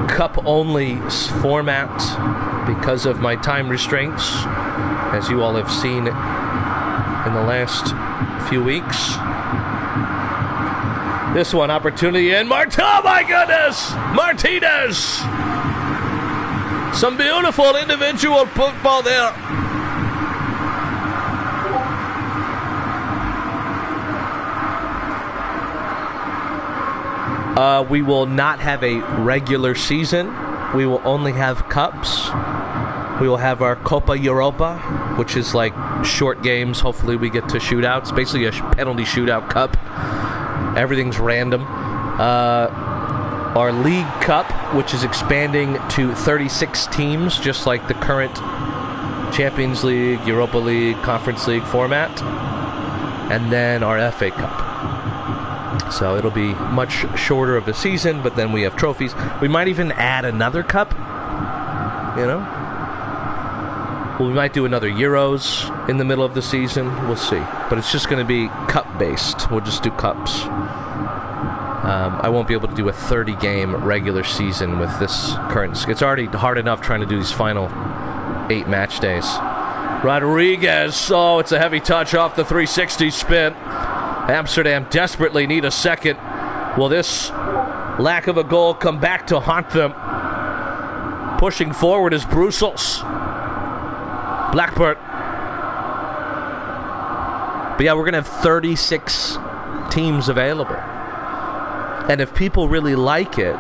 cup-only format because of my time restraints, as you all have seen in the last few weeks. This one, opportunity, and oh my goodness! Martinez! Some beautiful individual football there. We will not have a regular season. We will only have cups. We will have our Copa Europa, which is like short games. Hopefully we get to shootouts. Basically a penalty shootout cup. Everything's random. Our League Cup, which is expanding to 36 teams, just like the current Champions League, Europa League, Conference League format. And then our FA Cup. So it'll be much shorter of a season, but then we have trophies. We might even add another cup, you know? Well, we might do another Euros in the middle of the season. We'll see. But it's just going to be cup-based. We'll just do cups. I won't be able to do a 30-game regular season with this current... It's already hard enough trying to do these final 8 match days. Rodriguez. Oh, it's a heavy touch off the 360 spin. Amsterdam desperately need a second. Will this lack of a goal come back to haunt them? Pushing forward is Brussels. Blackburn. But yeah, we're going to have 36 teams available. And if people really like it,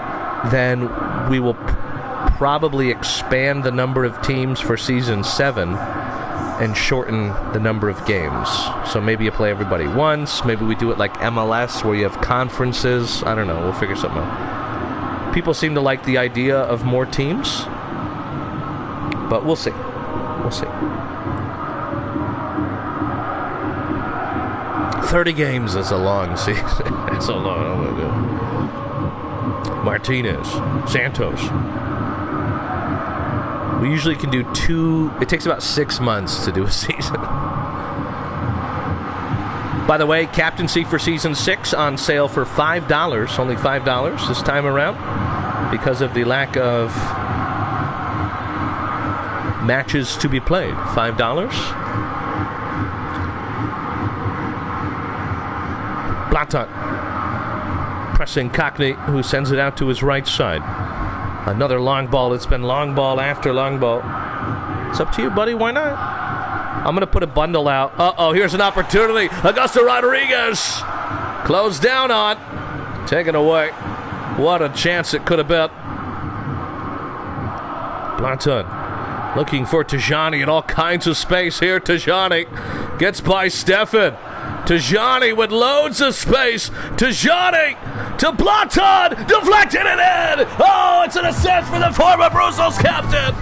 then we will probably expand the number of teams for Season 7 and shorten the number of games. So maybe you play everybody once. Maybe we do it like MLS where you have conferences. I don't know. We'll figure something out. People seem to like the idea of more teams. But we'll see. We'll see. 30 games is a long season. That's a long... Oh my God. Martinez. Santos. We usually can do 2... It takes about 6 months to do a season. By the way, captaincy for Season 6 on sale for $5. Only $5 this time around. Because of the lack of matches to be played. $5. Blaton. Pressing Cockney, who sends it out to his right side. Another long ball. It's been long ball after long ball. It's up to you, buddy. Why not? I'm going to put a bundle out. Uh-oh, here's an opportunity. Augusto Rodriguez. Closed down on. Taken away. What a chance it could have been. Blanton looking for Tajani in all kinds of space here. Tajani gets by Stefan. Tajani with loads of space. Tajani to Blanton. Deflected it in. Oh, it's an assist for the former Brussels captain.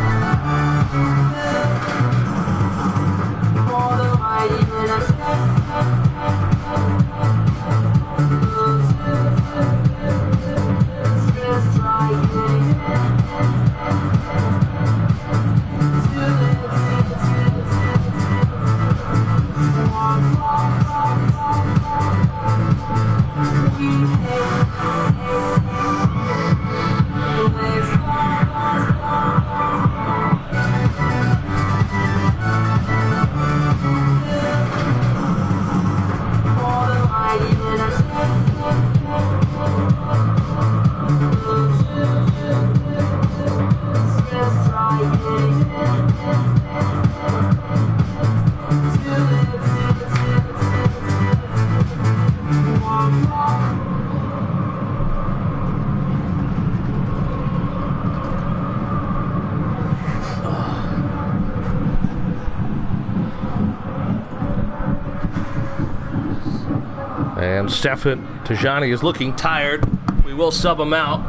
And Stefan Tajani is looking tired. We will sub him out.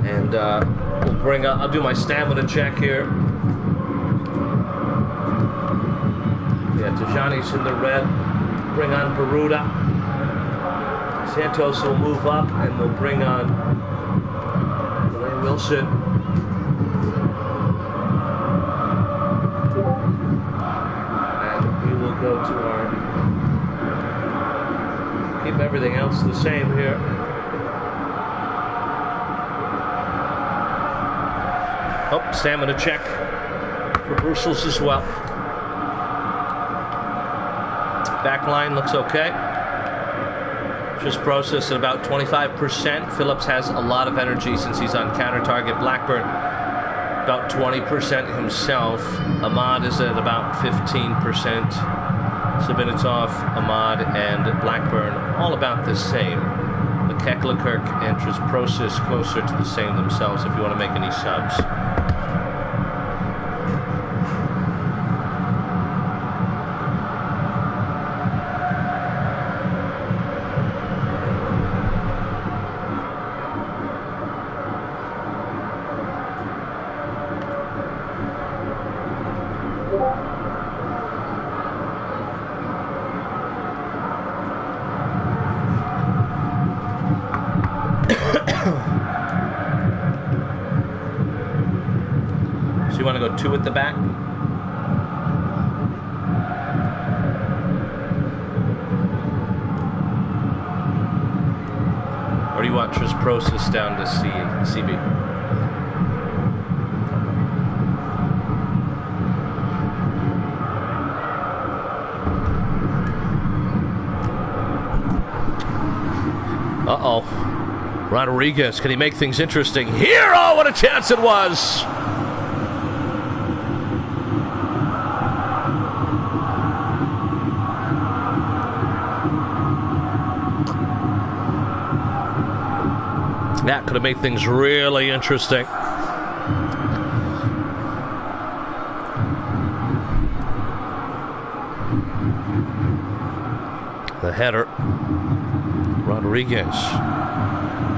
And we'll bring up, I'll do my stamina check here. Yeah, Tajani's in the red. Bring on Peruta. Santos will move up and we'll bring on Elaine Wilson. And we will go to our... Keep everything else the same here. Oh, stamina check for Brussels as well. Back line looks okay. Just processed at about 25%. Phillips has a lot of energy since he's on counter target. Blackburn about 20% himself. Ahmad is at about 15%. Sabinetov, Ahmad, and Blackburn all about the same. McKechler-Kirk and Trezprosis closer to the same themselves if you want to make any subs. So you want to go two at the back? Or do you want Trezprosis down to CB? Uh-oh. Rodriguez, can he make things interesting here? Oh, what a chance it was! That could have made things really interesting. The header. Rodriguez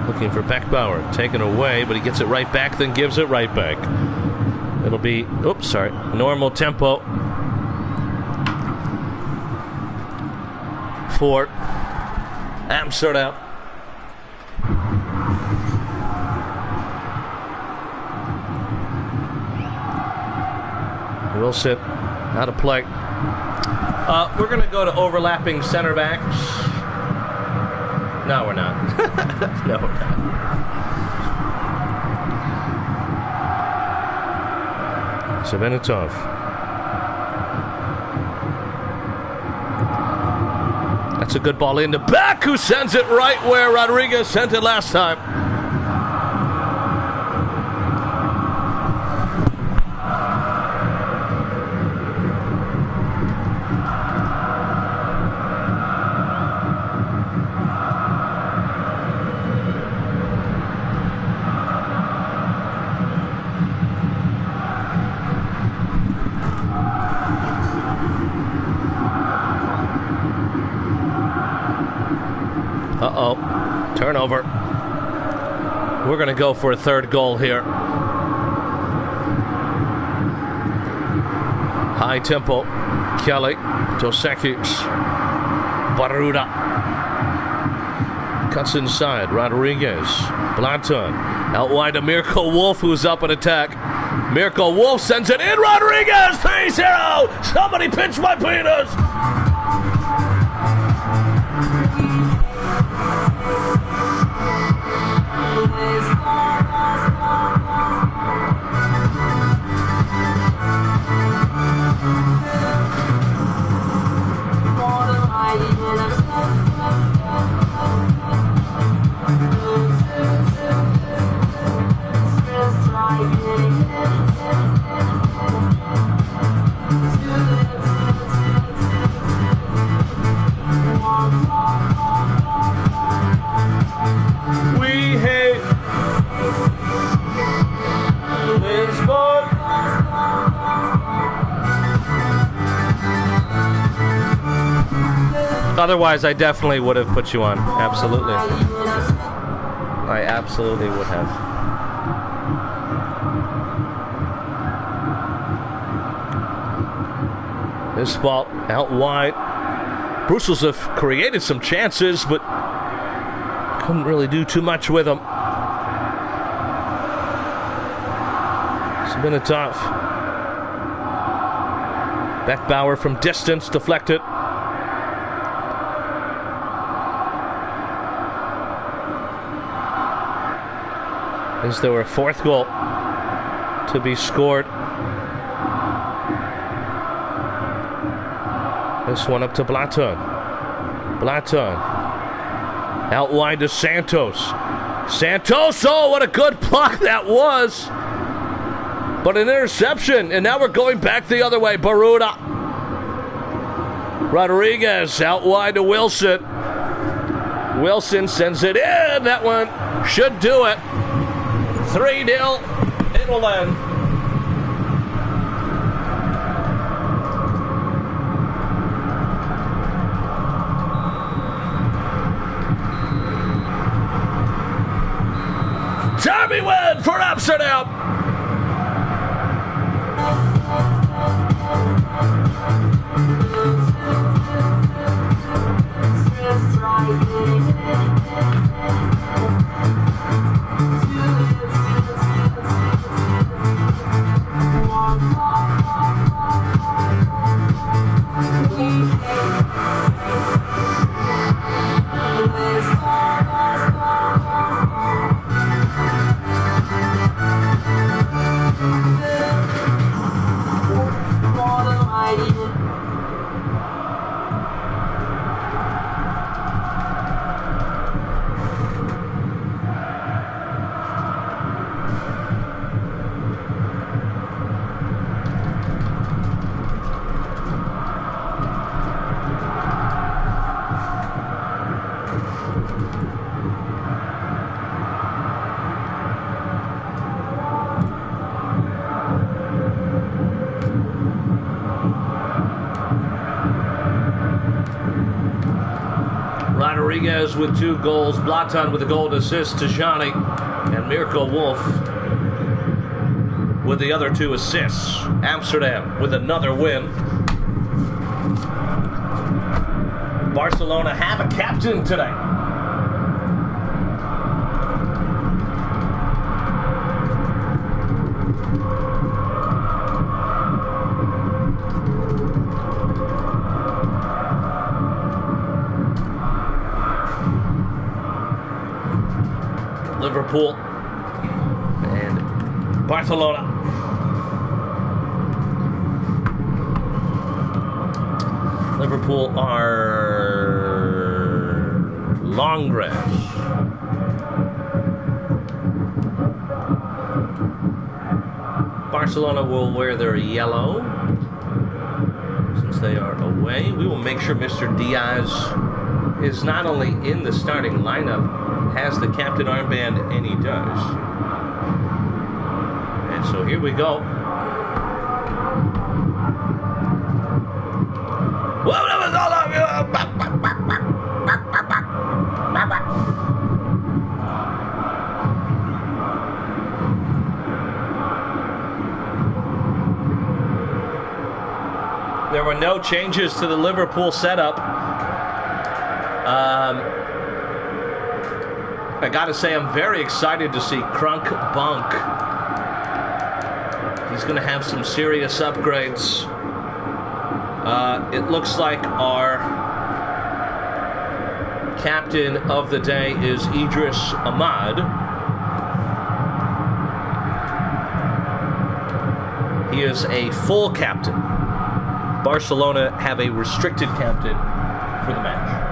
looking for Beckbauer. Taken away, but he gets it right back, then gives it right back. It'll be, oops, sorry, normal tempo for Amsterdam. Wilson out of play. We're going to go to overlapping center backs. No, we're not. No, we're not. Sabinetov. That's a good ball in the back. Who sends it right where Rodriguez sent it last time? over. We're going to go for a third goal here. High tempo. Kelly. Dos Equis. Baruda. Cuts inside. Rodriguez. Blanton. Out wide to Mirko Wolf, who's up in attack. Mirko Wolf sends it in. Rodriguez! 3-0! Somebody pinch my penis! Otherwise, I definitely would have put you on. Absolutely. I absolutely would have. This ball out wide. Brussels have created some chances, but couldn't really do too much with them. It's been a tough. Beckbauer from distance, deflected. Is there a fourth goal to be scored? This one up to Blaton. Blaton. Out wide to Santos. Santos, oh, what a good block that was. But an interception, and now we're going back the other way. Baruda. Rodriguez out wide to Wilson. Wilson sends it in. That one should do it. 3-0, it'll end. Tommy win for Amsterdam. Rodriguez with 2 goals, Blaton with a goal to assist to Johnny, and Mirko Wolf with the other 2 assists. Amsterdam with another win. Barcelona have a captain today. Liverpool and Barcelona. Liverpool are long grass. Barcelona will wear their yellow since they are away. We will make sure Mr. Diaz is not only in the starting lineup, has the captain armband, and he does. And so here we go. were no changes to the Liverpool setup. I gotta say, I'm very excited to see Crunk Bunk. He's gonna have some serious upgrades. It looks like our captain of the day is Idris Ahmad. He is a full captain. Barcelona have a restricted captain for the match.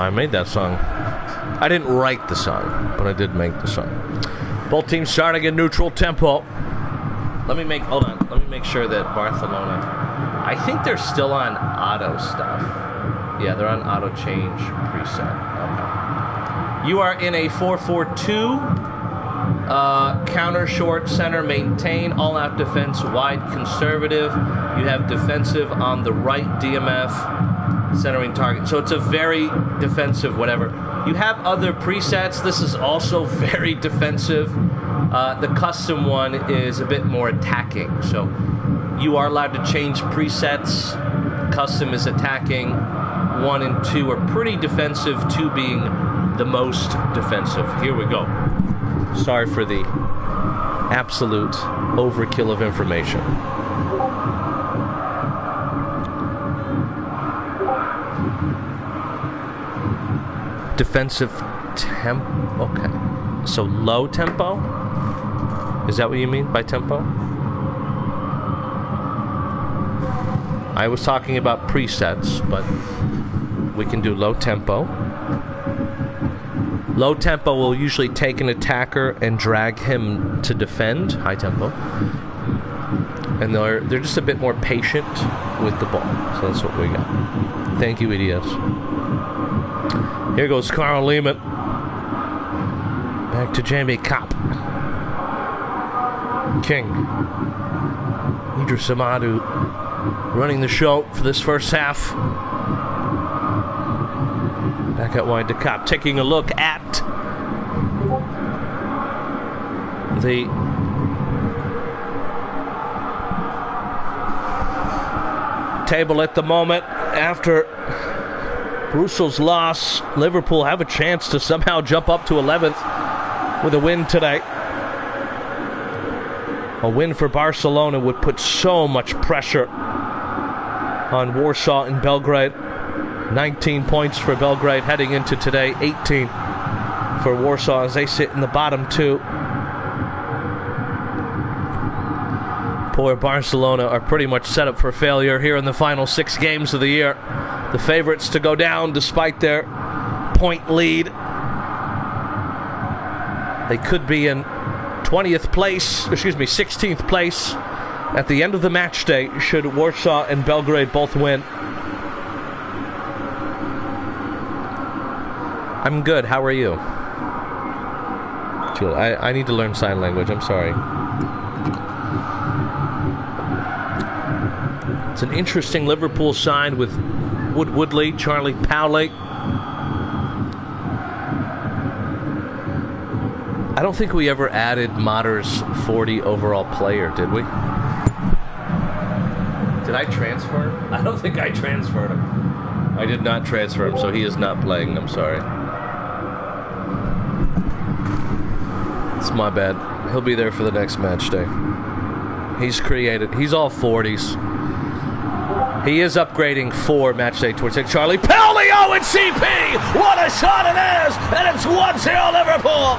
I made that song. I didn't write the song, but I did make the song. Both teams starting in neutral tempo. Let me make sure that Barcelona, I think they're still on auto stuff. Yeah, they're on auto change preset. Okay. You are in a 4-4-2. Counter, short, center, maintain, all-out defense, wide, conservative. You have defensive on the right, DMF, centering target. So it's a very defensive whatever. You have other presets. This is also very defensive. The custom one is a bit more attacking. So you are allowed to change presets. Custom is attacking. 1 and 2 are pretty defensive, 2 being the most defensive. Here we go. Sorry for the absolute overkill of information. Defensive tempo. Okay. So low tempo? Is that what you mean by tempo? I was talking about presets, but we can do low tempo. Low tempo will usually take an attacker and drag him to defend. High tempo. And they're just a bit more patient with the ball. So that's what we got. Thank you, EDS. Here goes Carl Lehman. Back to Jamie Kopp. King. Idris Amadou running the show for this first half. Back out wide to Kopp. Taking a look at the table at the moment. After Brussels' loss, Liverpool have a chance to somehow jump up to 11th with a win today. A win for Barcelona would put so much pressure on Warsaw and Belgrade. 19 points for Belgrade heading into today, 18 for Warsaw as they sit in the bottom 2. Poor Barcelona are pretty much set up for failure here in the final 6 games of the year. The favorites to go down despite their point lead. They could be in 16th place at the end of the match day should Warsaw and Belgrade both win. I'm good. How are you? I need to learn sign language. I'm sorry. It's an interesting Liverpool side with Woodley, Charlie Powley. I don't think we ever added Matter's 40 overall player, did we? Did I transfer him? I don't think I transferred him. I did not transfer him, so he is not playing. I'm sorry. It's my bad. He'll be there for the next match day. He's created. He's all 40s. He is upgrading for match day 26. Charlie Powley, oh, and CP! What a shot it is! And it's 1-0 Liverpool!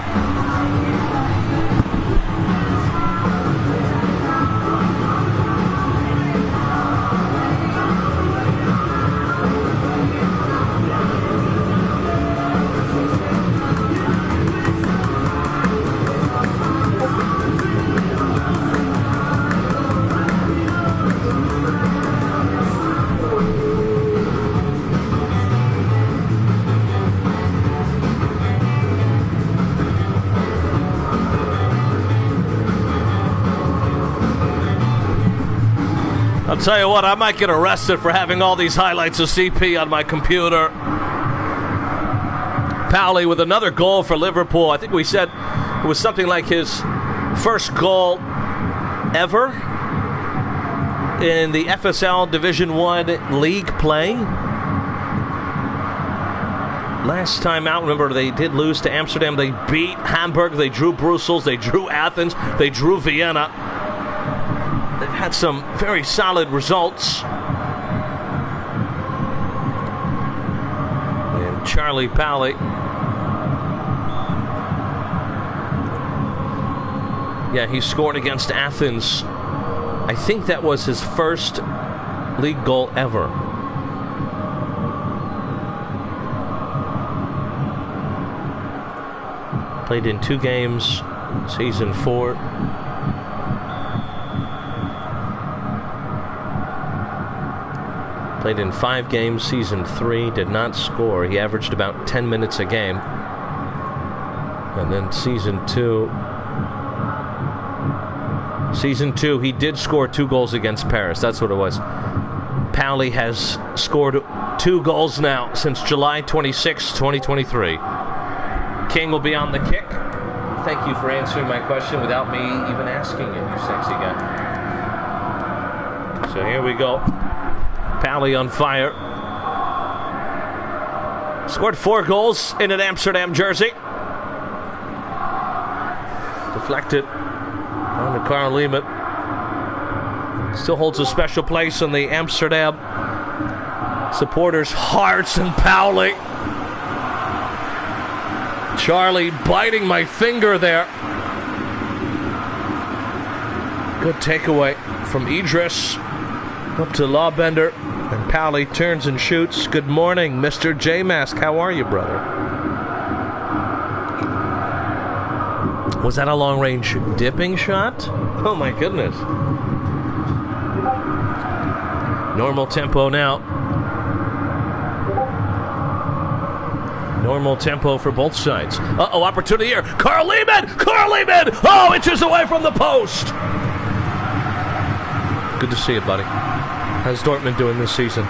I'll tell you what, I might get arrested for having all these highlights of CP on my computer. Powley with another goal for Liverpool. I think we said it was something like his first goal ever in the FSL Division 1 league play. Last time out, remember, they did lose to Amsterdam. They beat Hamburg. They drew Brussels. They drew Athens. They drew Vienna. They've had some very solid results. And Charlie Powley. Yeah, he scored against Athens. I think that was his first league goal ever. Played in 2 games, season 4. Played in 5 games, season 3, did not score. He averaged about 10 minutes a game. And then season 2, he did score 2 goals against Paris. That's what it was. Powley has scored 2 goals now since July 26, 2023. King will be on the kick. Thank you for answering my question without me even asking it, you sexy guy. So here we go. Powley on fire. Scored 4 goals in an Amsterdam jersey. Deflected on to Carl Lehmann. Still holds a special place in the Amsterdam supporters' hearts. And Powley. Charlie biting my finger there. Good takeaway from Idris. Up to Lawbender. And Powley turns and shoots. Good morning, Mr. J-Mask. How are you, brother? Was that a long-range dipping shot? Oh, my goodness. Normal tempo now. Normal tempo for both sides. Uh-oh, opportunity here. Carl Lehmann! Carl Lehmann! Oh, inches away from the post! Good to see you, buddy. How's Dortmund doing this season?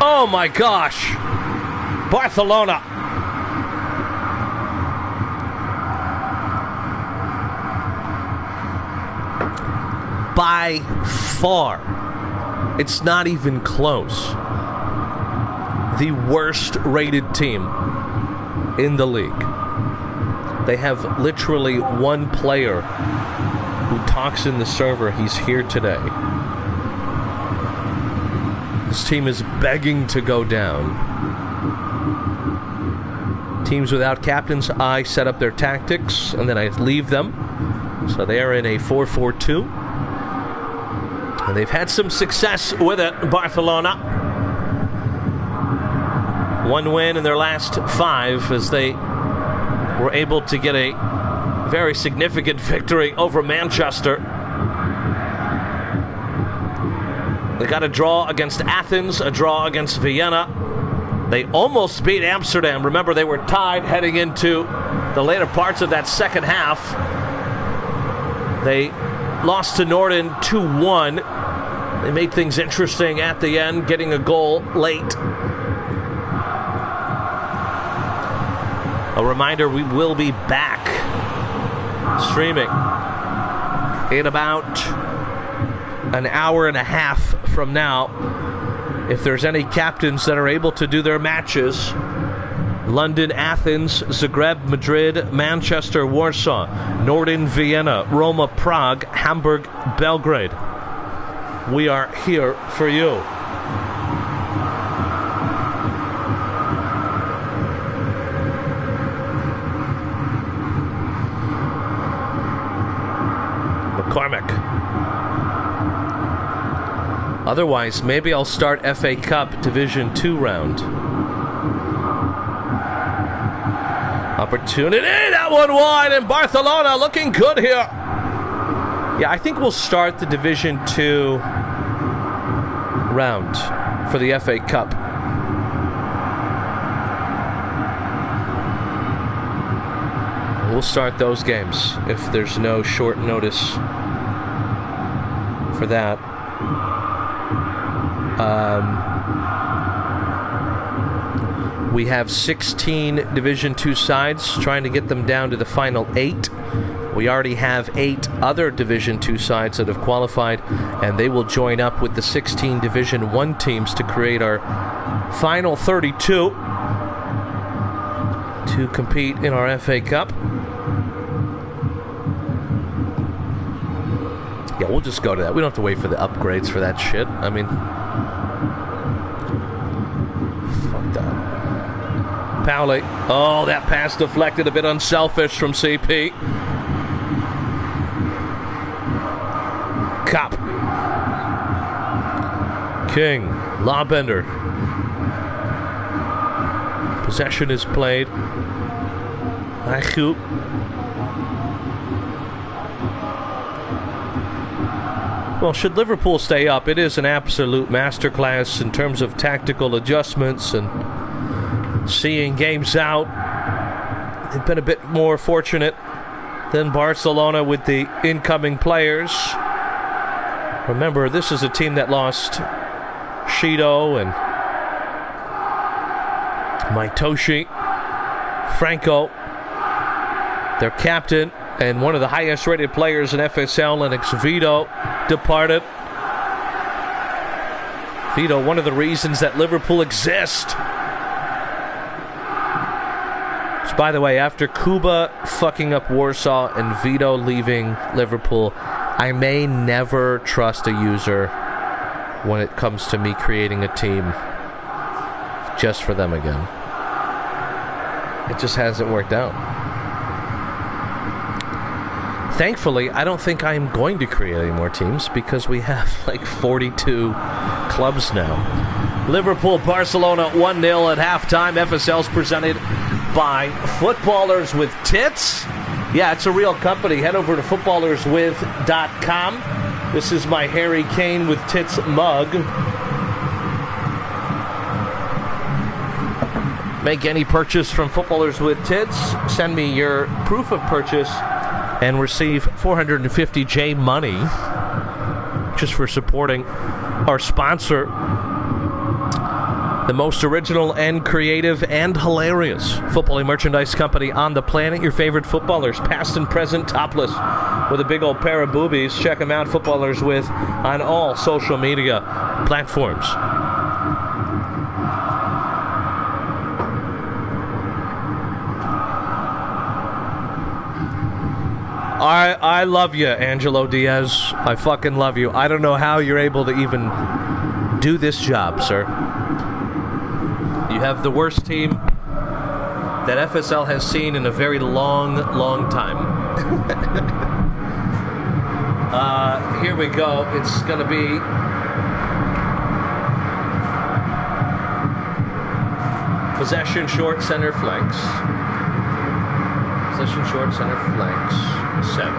Oh, my gosh! Barcelona! By far, it's not even close, the worst rated team in the league. They have literally 1 player who talks in the server. He's here today. This team is begging to go down. Teams without captains, I set up their tactics and then I leave them. So they are in a 4-4-2. And they've had some success with it, Barcelona. 1 win in their last 5 as they were able to get a very significant victory over Manchester. They got a draw against Athens, a draw against Vienna. They almost beat Amsterdam. Remember, they were tied heading into the later parts of that second half. They lost to Norden 2-1. They made things interesting at the end, getting a goal late. A reminder, we will be back streaming in about an hour and a half from now. If there's any captains that are able to do their matches, London, Athens, Zagreb, Madrid, Manchester, Warsaw, Norden, Vienna, Roma, Prague, Hamburg, Belgrade. We are here for you. McCormick. Otherwise, maybe I'll start FA Cup Division 2 round. Opportunity, that one wide, and Barcelona looking good here. Yeah, I think we'll start the Division 2 round for the FA Cup. We'll start those games if there's no short notice for that. We have 16 Division 2 sides, trying to get them down to the final 8. We already have 8 other Division 2 sides that have qualified, and they will join up with the 16 Division 1 teams to create our final 32 to compete in our FA Cup. Yeah, we'll just go to that. We don't have to wait for the upgrades for that shit. I mean, fuck that. Pauli. Oh, that pass deflected, a bit unselfish from CP. Cop. King. Lawbender. Possession is played. Achu. Well, should Liverpool stay up, it is an absolute masterclass in terms of tactical adjustments and seeing games out. They've been a bit more fortunate than Barcelona with the incoming players. Remember, this is a team that lost Shido and Maitoshi. Franco, their captain, and one of the highest rated players in FSL, Lennox Vito, departed. Vito, one of the reasons that Liverpool exists. So, by the way, after Kuba fucking up Warsaw and Vito leaving Liverpool, I may never trust a user when it comes to me creating a team just for them again. It just hasn't worked out. Thankfully, I don't think I'm going to create any more teams because we have like 42 clubs now. Liverpool, Barcelona 1-0 at halftime. FSL's presented by Footballers With Tits. Yeah, it's a real company. Head over to footballerswith.com. This is my Harry Kane with Tits mug. Make any purchase from Footballers With Tits. Send me your proof of purchase and receive 450J money just for supporting our sponsor. The most original and creative and hilarious footballing merchandise company on the planet. Your favorite footballers, past and present, topless, with a big old pair of boobies. Check them out, Footballers With, on all social media platforms. I love you, Angelo Diaz. I fucking love you. I don't know how you're able to even do this job, sir. You have the worst team that FSL has seen in a very long, long time. Here we go. It's going to be possession short center flanks. Possession short center flanks. 7.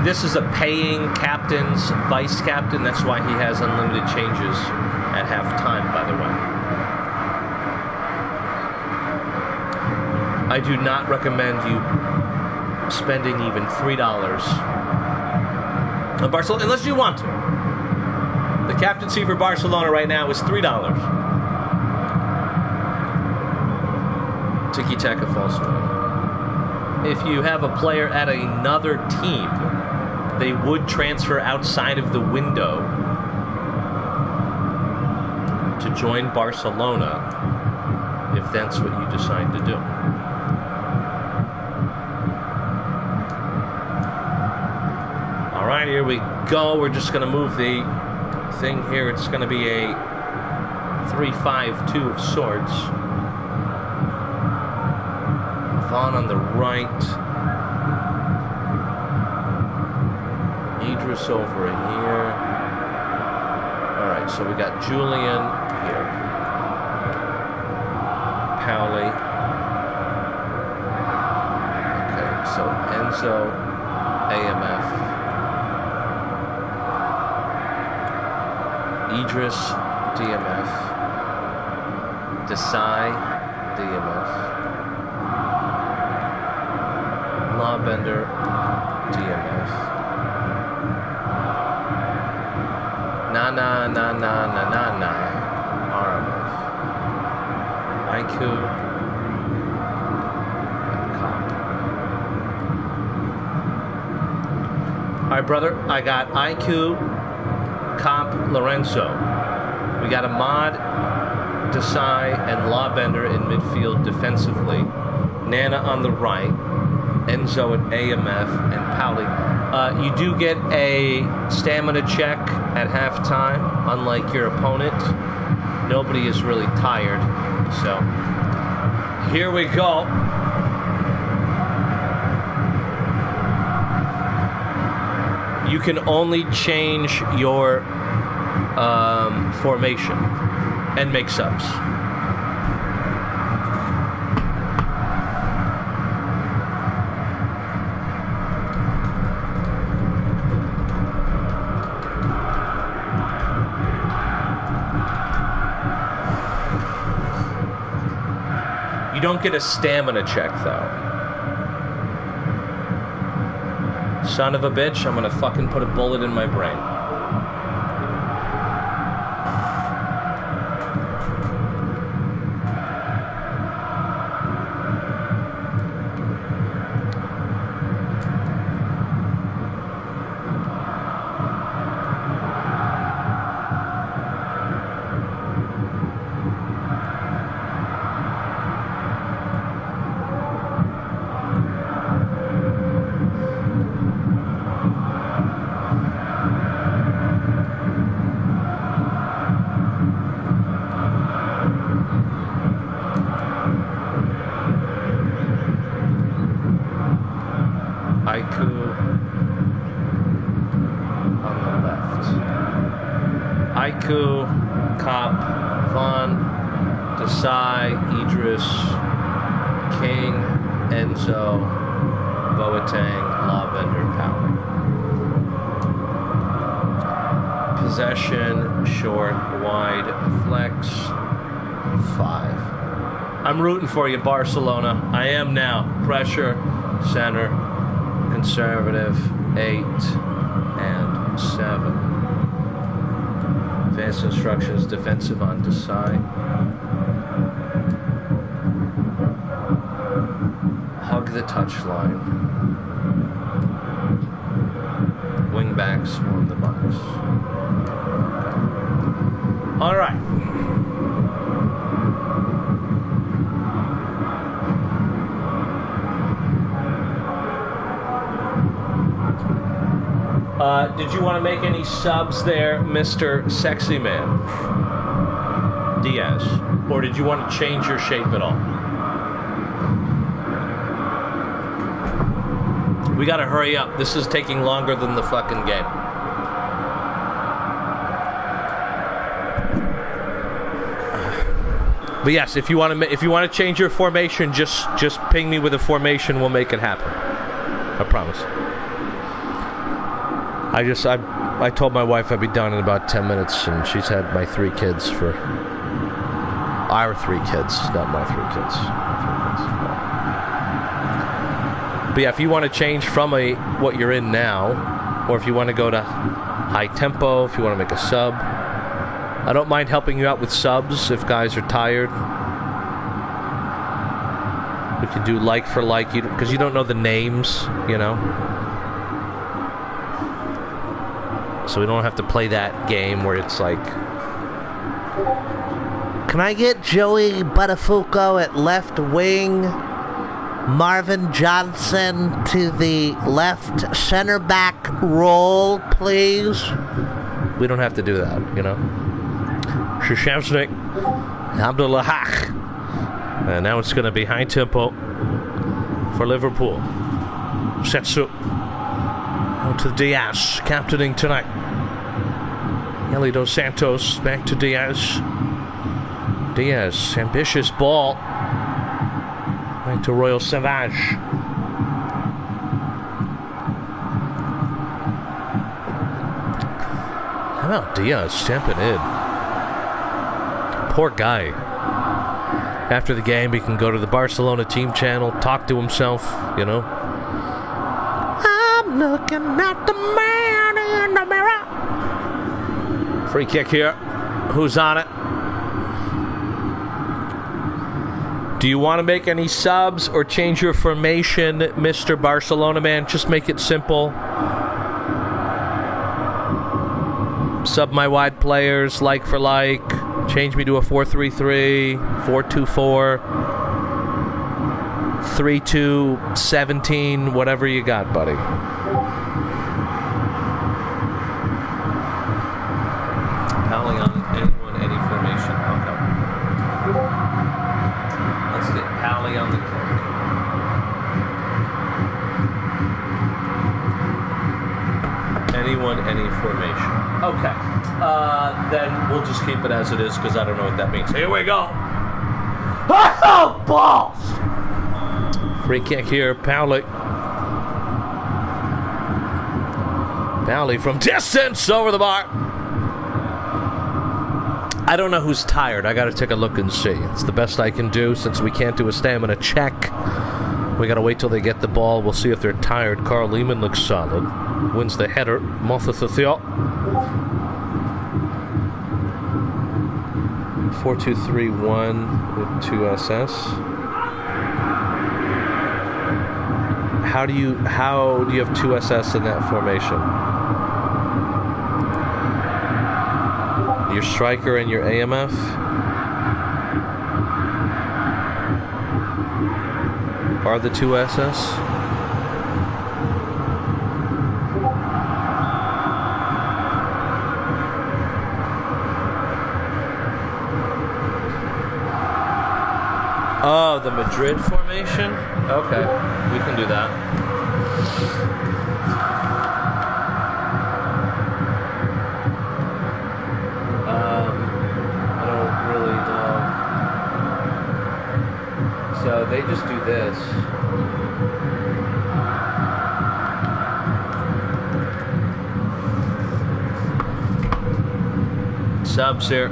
This is a paying captain's vice captain. That's why he has unlimited changes at halftime, by the way. I do not recommend you spending even $3 on Barcelona, unless you want to. The captaincy for Barcelona right now is $3. Tiki-taka false one. If you have a player at another team, they would transfer outside of the window to join Barcelona if that's what you decide to do. All right, here we go. We're just going to move the thing here. It's going to be a 3-5-2 of sorts. Vaughn on the right. Idris over here. Alright, so we got Julian here. Pauli. Okay, so Enzo, AMF. Idris, DMF. Desai, DMF. Lawbender, DMF. Na, RMF. IQ. Alright, brother, I got IQ, Comp, Lorenzo. We got Ahmad, Desai, and Lawbender in midfield defensively. Nana on the right. Enzo at AMF, and Pauli. You do get a stamina check at halftime, unlike your opponent. Nobody is really tired. So, here we go. You can only change your formation and make subs. You don't get a stamina check, though. Son of a bitch, I'm gonna fucking put a bullet in my brain. Haiku, Cop, Vaughn, Desai, Idris, King, Enzo, Boateng, Lawbender, Power. Possession, short, wide, flex, 5. I'm rooting for you, Barcelona. I am now. Pressure, center, conservative, 8 and 7. Advanced instructions, defensive on Desai. Hug the touchline. Wingbacks swarm the box. All right. Did you want to make any subs there, Mr. Sexy Man? Diaz. Or did you want to change your shape at all? We gotta hurry up. This is taking longer than the fucking game. But yes, if you want to change your formation, just ping me with a formation. We'll make it happen. I promise. I told my wife I'd be done in about 10 minutes, and she's had my 3 kids for... Our 3 kids, not my 3 kids. But yeah, if you want to change from what you're in now, or if you want to go to high tempo, if you want to make a sub, I don't mind helping you out with subs if guys are tired. We can do like for like, because you don't know the names, you know. So we don't have to play that game where it's like, can I get Joey Buttafuoco at left wing, Marvin Johnson to the left center back role, please? We don't have to do that, you know. Krzyzewski, Abdullahak. And now it's going to be high tempo for Liverpool. Setsu out to Diaz, captaining tonight. Eli Dos Santos back to Diaz. Diaz, ambitious ball. Back to Royal Savage. How about Diaz stamping in? Poor guy. After the game, he can go to the Barcelona team channel, talk to himself, you know. I'm looking at the man in the mirror. Free kick here. Who's on it? Do you want to make any subs or change your formation, Mr. Barcelona man? Just make it simple. Sub my wide players, like for like. Change me to a 4-3-3, 4-2-4, 3-2-17, whatever you got, buddy. Palling on anyone, any formation. Okay. Let's get Pally on the kick. Anyone, any formation. Okay. Then we'll just keep it as it is because I don't know what that means. Here we go. Oh, balls! Free kick here, Powley. Powley from distance over the bar. I don't know who's tired. I got to take a look and see. It's the best I can do since we can't do a stamina check. We got to wait till they get the ball. We'll see if they're tired. Carl Lehman looks solid. Wins the header. Motha Thathiel. 4-2-3-1 with 2 SS. How do you have 2 SS in that formation? Your striker and your AMF? Are the 2 SS? Oh, the Madrid formation? Okay, we can do that. I don't really know. So they just do this. Subs here.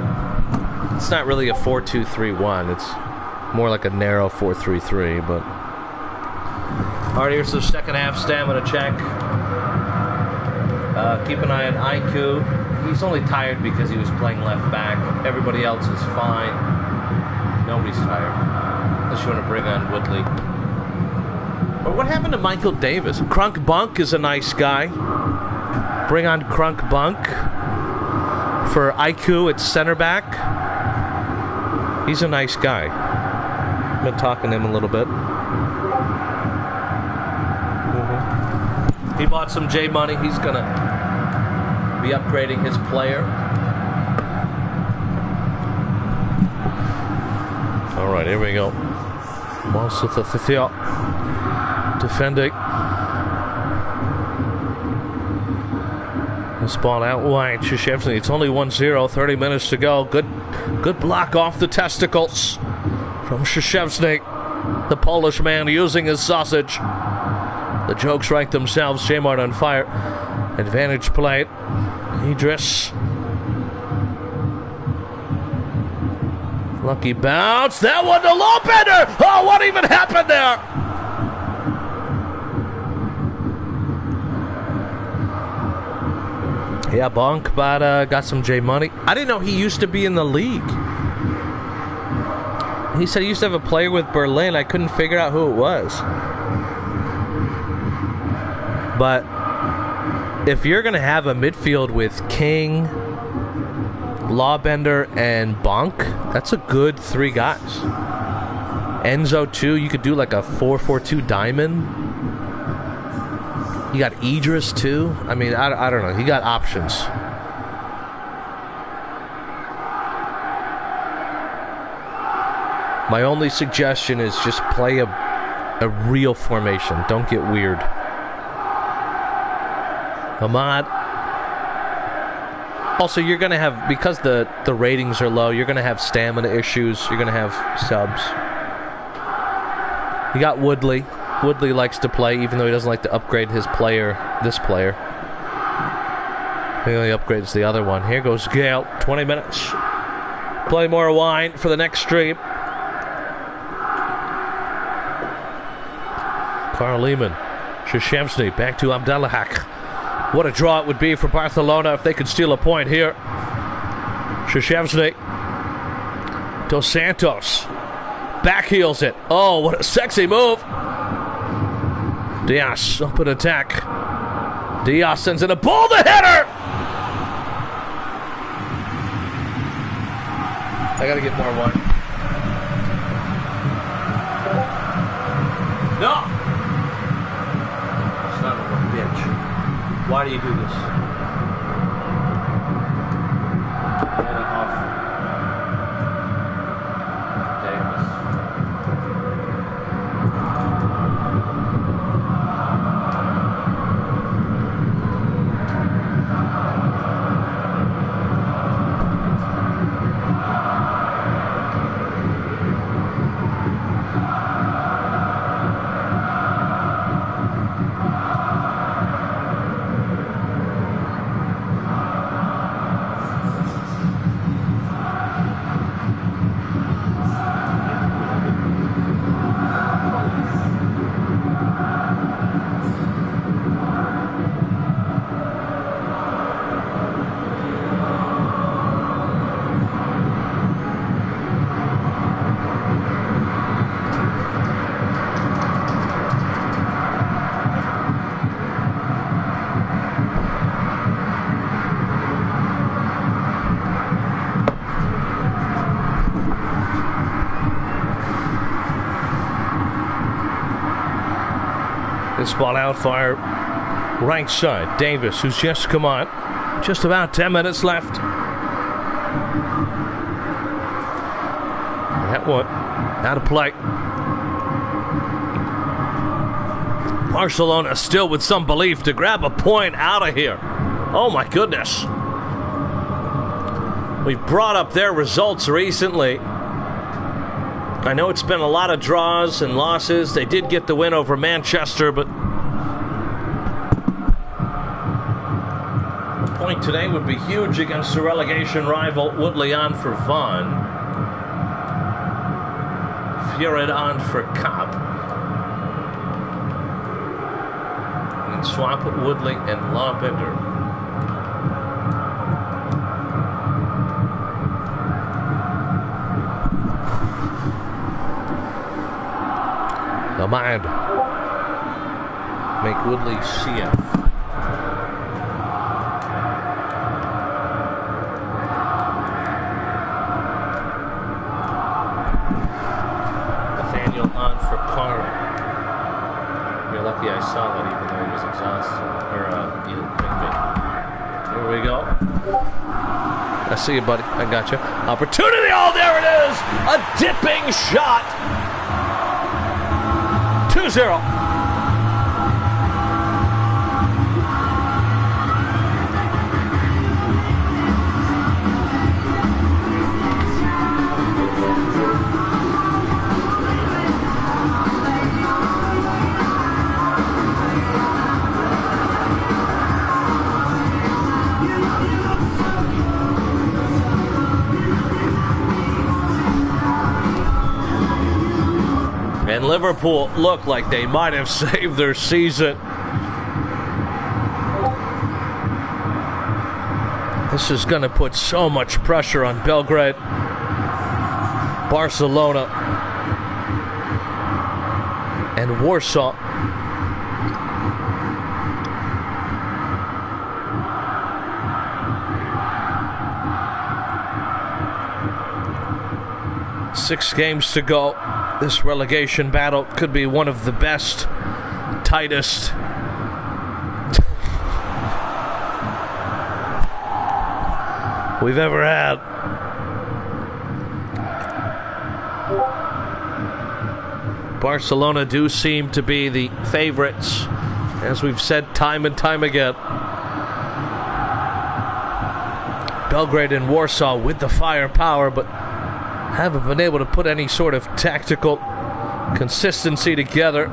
It's not really a 4-2-3-1. It's more like a narrow 4-3-3, but... Alright, here's the second half stamina check. Keep an eye on Aiku. He's only tired because he was playing left back. Everybody else is fine. Nobody's tired. Unless you want to bring on Woodley. But what happened to Michael Davis? Crunk Bunk is a nice guy. Bring on Crunk Bunk. For Aiku at center back. He's a nice guy. Been talking to him a little bit. He bought some J money. He's gonna be upgrading his player. All right, here we go. Defending. This ball out wide. Krzyzewski. It's only 1-0. 30 minutes to go. Good block off the testicles from Krzyzewski, the Polish man using his sausage. The jokes write themselves. J-Mart on fire. Advantage play. Idris. Lucky bounce. That one, the low bender. Oh, what even happened there? Yeah, Bonk got some J Money. I didn't know he used to be in the league. He said he used to have a player with Berlin. I couldn't figure out who it was. But if you're going to have a midfield with King, Lawbender, and Bonk, that's a good 3 guys. Enzo, too. You could do like a 4-4-2 diamond. You got Idris, too. I mean, I don't know. You got options. My only suggestion is just play a real formation. Don't get weird. Ahmad. Also, you're going to have, because the ratings are low, you're going to have stamina issues. You're going to have subs. You got Woodley. Woodley likes to play, even though he doesn't like to upgrade this player. He only upgrades the other one. Here goes Gale. 20 minutes. Play more wine for the next stream. Carl Lehmann. Shashemsny back to Abdelahak. What a draw it would be for Barcelona if they could steal a point here. Shashemsny. Dos Santos. Backheels it. Oh, what a sexy move. Diaz, open attack. Diaz sends in a ball to header. I gotta get more wine. No! Son of a bitch. Why do you do this? Get it off. Davis. This ball out for right side. Davis, who's just come on. Just about 10 minutes left. That one out of play. Barcelona still with some belief to grab a point out of here. Oh my goodness. We've brought up their results recently. I know it's been a lot of draws and losses. They did get the win over Manchester, but a point today would be huge against the relegation rival Woodley on for Vaughan. Fiored on for Kopp. And swap Woodley and Lawbender. Ahmad. Make Woodley CF. Nathaniel on for Parra. You're lucky I saw that even though he was exhausted. Here we go. I see you, buddy. I got you. Opportunity. Oh, there it is. A dipping shot. 2-0. And Liverpool look like they might have saved their season. This is going to put so much pressure on Belgrade. Barcelona and Warsaw. Six games to go. This relegation battle could be one of the best, tightest, we've ever had. Barcelona do seem to be the favorites, as we've said time and time again. Belgrade and Warsaw with the firepower, but haven't been able to put any sort of tactical consistency together.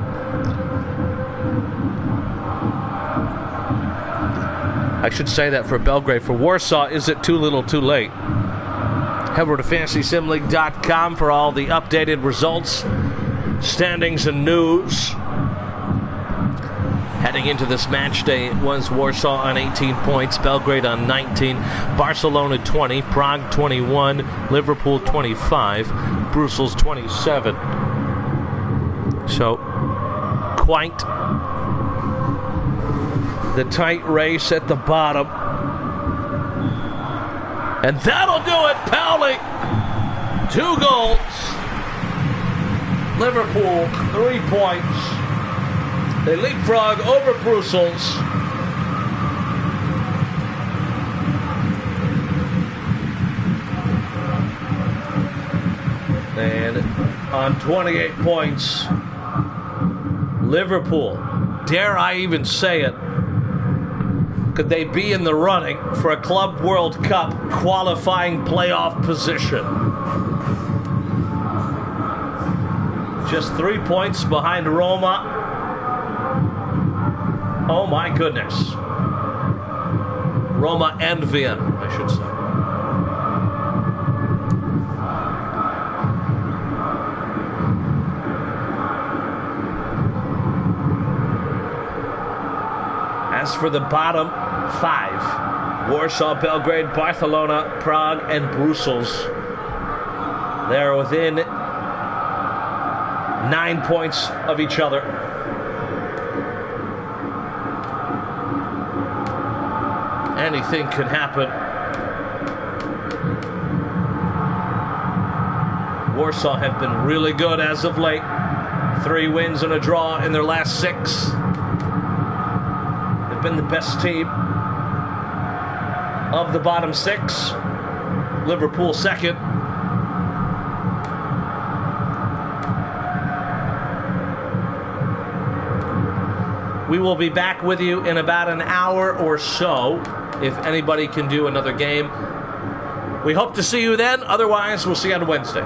I should say that for Belgrade. For Warsaw, is it too little too late? Head over to FantasySimLeague.com for all the updated results, standings, and news. Heading into this match day, it was Warsaw on 18 points, Belgrade on 19, Barcelona 20, Prague 21, Liverpool 25, Brussels 27. So, quite the tight race at the bottom. And that'll do it, Pauli! 2 goals. Liverpool, 3 points. They leapfrog over Brussels. And on 28 points, Liverpool, dare I even say it, could they be in the running for a Club World Cup qualifying playoff position? Just 3 points behind Roma. Oh my goodness. Roma and Vienna, I should say. As for the bottom 5, Warsaw, Belgrade, Barcelona, Prague, and Brussels, they're within 9 points of each other. Anything could happen. Warsaw have been really good as of late. 3 wins and a draw in their last 6. They've been the best team of the bottom 6. Liverpool second. We will be back with you in about an hour or so, if anybody can do another game. We hope to see you then. Otherwise, we'll see you on Wednesday.